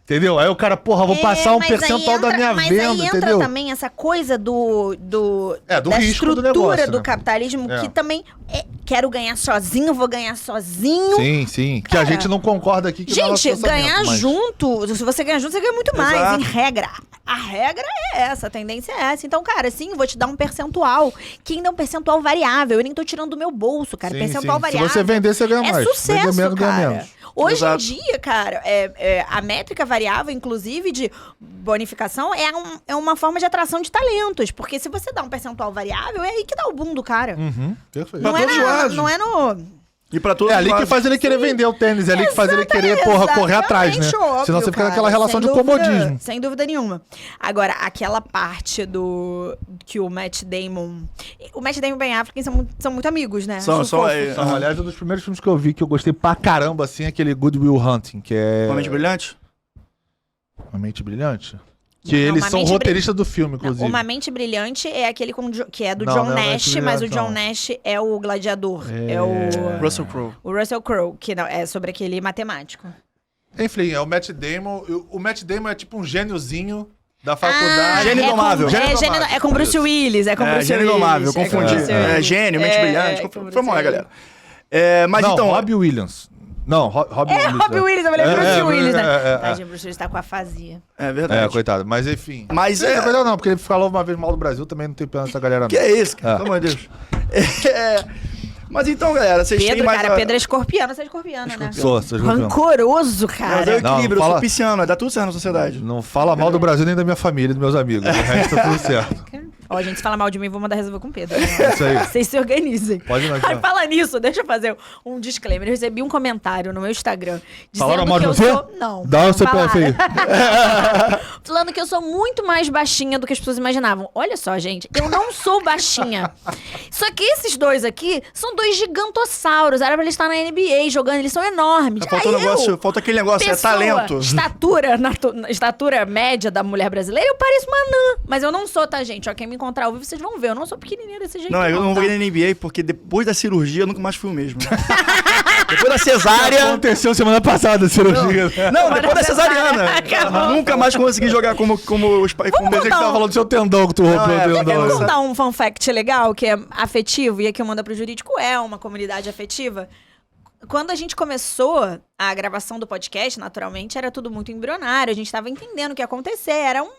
Entendeu? Aí o cara, porra, vou passar um mas percentual da minha mas venda, aí entra entendeu? também essa coisa do da risco do estrutura negócio, do né? capitalismo, É. que também quero ganhar sozinho, vou ganhar sozinho. Sim. Que a Cara, gente não concorda aqui que não é nosso Gente, pensamento, ganhar mas- junto, se você ganhar junto, você ganha muito mais, Exato. em regra. A regra é essa, a tendência é essa. Então, cara, sim, vou te dar um percentual, que ainda é um percentual variável. Eu nem tô tirando do meu bolso, cara. Sim, percentual sim. variável. Se você vender, você ganha mais. É sucesso, Vender menos, ganha cara. menos. Hoje Exato. em dia, cara, a métrica variável, inclusive, de bonificação, é uma forma de atração de talentos. Porque se você dá um percentual variável, é aí que dá o boom do cara. Perfeito. Pra todos os lados. Não é no... E pra todos É os ali que lados. faz ele querer vender o tênis, é ali que faz ele querer, porra, correr atrás, né? Exatamente, óbvio, Senão você fica cara, naquela relação de sem dúvida, comodismo. Sem dúvida nenhuma. Agora, aquela parte que o Matt Damon... O Matt Damon e o Ben Affleck são muito amigos, né? São, Acho são, fofo. Então, aliás, um dos primeiros filmes que eu vi que eu gostei pra caramba, assim, é aquele Good Will Hunting, que é... Uma mente brilhante? Uma Mente Brilhante? Que Não, eles Uma são Mente roteiristas do filme, Não, inclusive. Uma Mente Brilhante é aquele que é do Não, John não é Mente Nash, mas o Brilhante, John não. Nash é o gladiador. É o Russell Crowe. Russell Crowe, que não, é sobre aquele matemático. Enfim, é o Matt Damon. O Matt Damon é tipo um gêniozinho da faculdade. Gênio Indomável. É com Bruce Willis, é com Bruce Gênio Willis. Indomável, é com confundi. Bruce Willis. Gênio, mente brilhante. com Bruce Foi mal, Willis. galera. Mas Não, então... Robbie Williams. Não, Robbie Williams. Robbie Willis, eu falei Bruce Willis, né? É. Tadinho, Bruce Willis tá com afasia. É verdade. Coitado. Mas enfim. Mas Não, coitado não, porque ele falou uma vez mal do Brasil, também não tem pena dessa galera, não. Que é isso, cara? É. Pelo amor de Deus. Mas então, galera, vocês têm Pedro, mais... cara, Pedro é escorpiano. Você é escorpiano, né? Sou escorpiano. Rancoroso, Mas é o cara. equilíbrio, eu fala- sou pisciano, dá tudo certo na sociedade. Não fala mal do Brasil nem da minha família e dos meus amigos. O resto tá tudo certo. Ó, gente, se fala mal de mim, vou mandar resolver com o Pedro. É isso aí. Vocês se organizem. Pode imaginar. Ai, fala nisso, deixa eu fazer um disclaimer. Eu recebi um comentário no meu Instagram Falaram dizendo mal que de eu você? sou... Não. Dá o não CPF aí. falaram. Falando que eu sou muito mais baixinha do que as pessoas imaginavam. Olha só, gente, eu não sou baixinha. Só que esses dois aqui são dois gigantossauros. Era pra eles estar na NBA jogando, eles são enormes. Falta aquele negócio, Pessoa, talento. estatura média da mulher brasileira, eu pareço uma anã. Mas eu não sou, tá, gente? Ó, quem me encontrar ao vivo, vocês vão ver. Eu não sou pequenininha desse jeito. Não, eu não tá? vou ir na NBA porque depois da cirurgia eu nunca mais fui o mesmo. Depois da cesárea... Aconteceu semana passada a cirurgia. Não, depois da cesariana. Acabou. Nunca mais consegui jogar como os pais. Pensei que você tava falando do seu tendão, que tu rompeu o é, tendão. Vamos dar um fun fact legal, que é afetivo, e aqui o Manda Pro Jurídico é uma comunidade afetiva. Quando a gente começou a gravação do podcast, naturalmente, era tudo muito embrionário, a gente tava entendendo o que ia acontecer, era um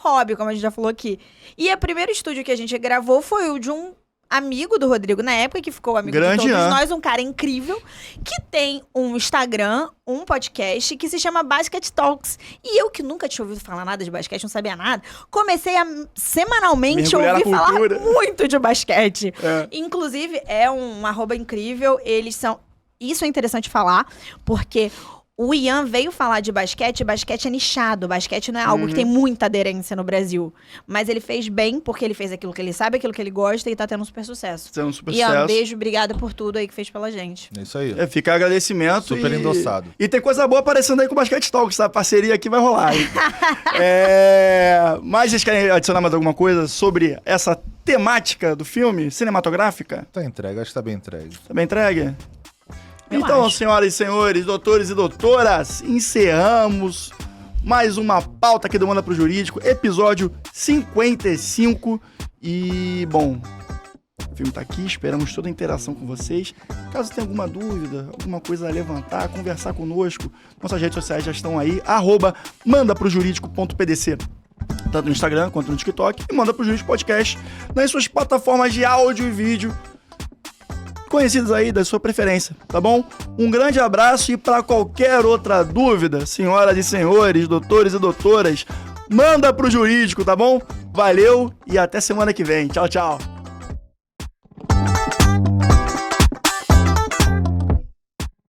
hobby, como a gente já falou aqui. E o primeiro estúdio que a gente gravou foi o de um amigo do Rodrigo na época, que ficou amigo Grande, de todos né? nós, um cara incrível, que tem um Instagram, um podcast, que se chama Basket Talks. E eu, que nunca tinha ouvido falar nada de basquete, não sabia nada, comecei a semanalmente Mergulhar ouvir na falar cultura. muito de basquete. É. Inclusive, é um arroba incrível, eles são... Isso é interessante falar, porque... O Ian veio falar de basquete, e basquete é nichado, basquete não é algo que tem muita aderência no Brasil. Mas ele fez bem, porque ele fez aquilo que ele sabe, aquilo que ele gosta e tá tendo um super sucesso. Isso é um super Ian, sucesso. beijo, obrigada por tudo aí que fez pela gente. É isso aí. Fica agradecimento. Super endossado. E tem coisa boa aparecendo aí com o Basquete Talks, essa parceria aqui vai rolar. Hein? Mas vocês querem adicionar mais alguma coisa sobre essa temática do filme cinematográfica? Tá entregue, acho que tá bem entregue. Tá bem entregue? Eu Então, acho. senhoras e senhores, doutores e doutoras, encerramos mais uma pauta aqui do Manda Pro Jurídico, episódio 55. E, bom, o filme tá aqui, esperamos toda a interação com vocês. Caso tenha alguma dúvida, alguma coisa a levantar, conversar conosco, nossas redes sociais já estão aí, @mandaprojurídico.pdc, tanto no Instagram quanto no TikTok, e Manda Pro Jurídico Podcast nas suas plataformas de áudio e vídeo conhecidas aí da sua preferência, tá bom? Um grande abraço e para qualquer outra dúvida, senhoras e senhores, doutores e doutoras, manda pro jurídico, tá bom? Valeu e até semana que vem. Tchau, tchau.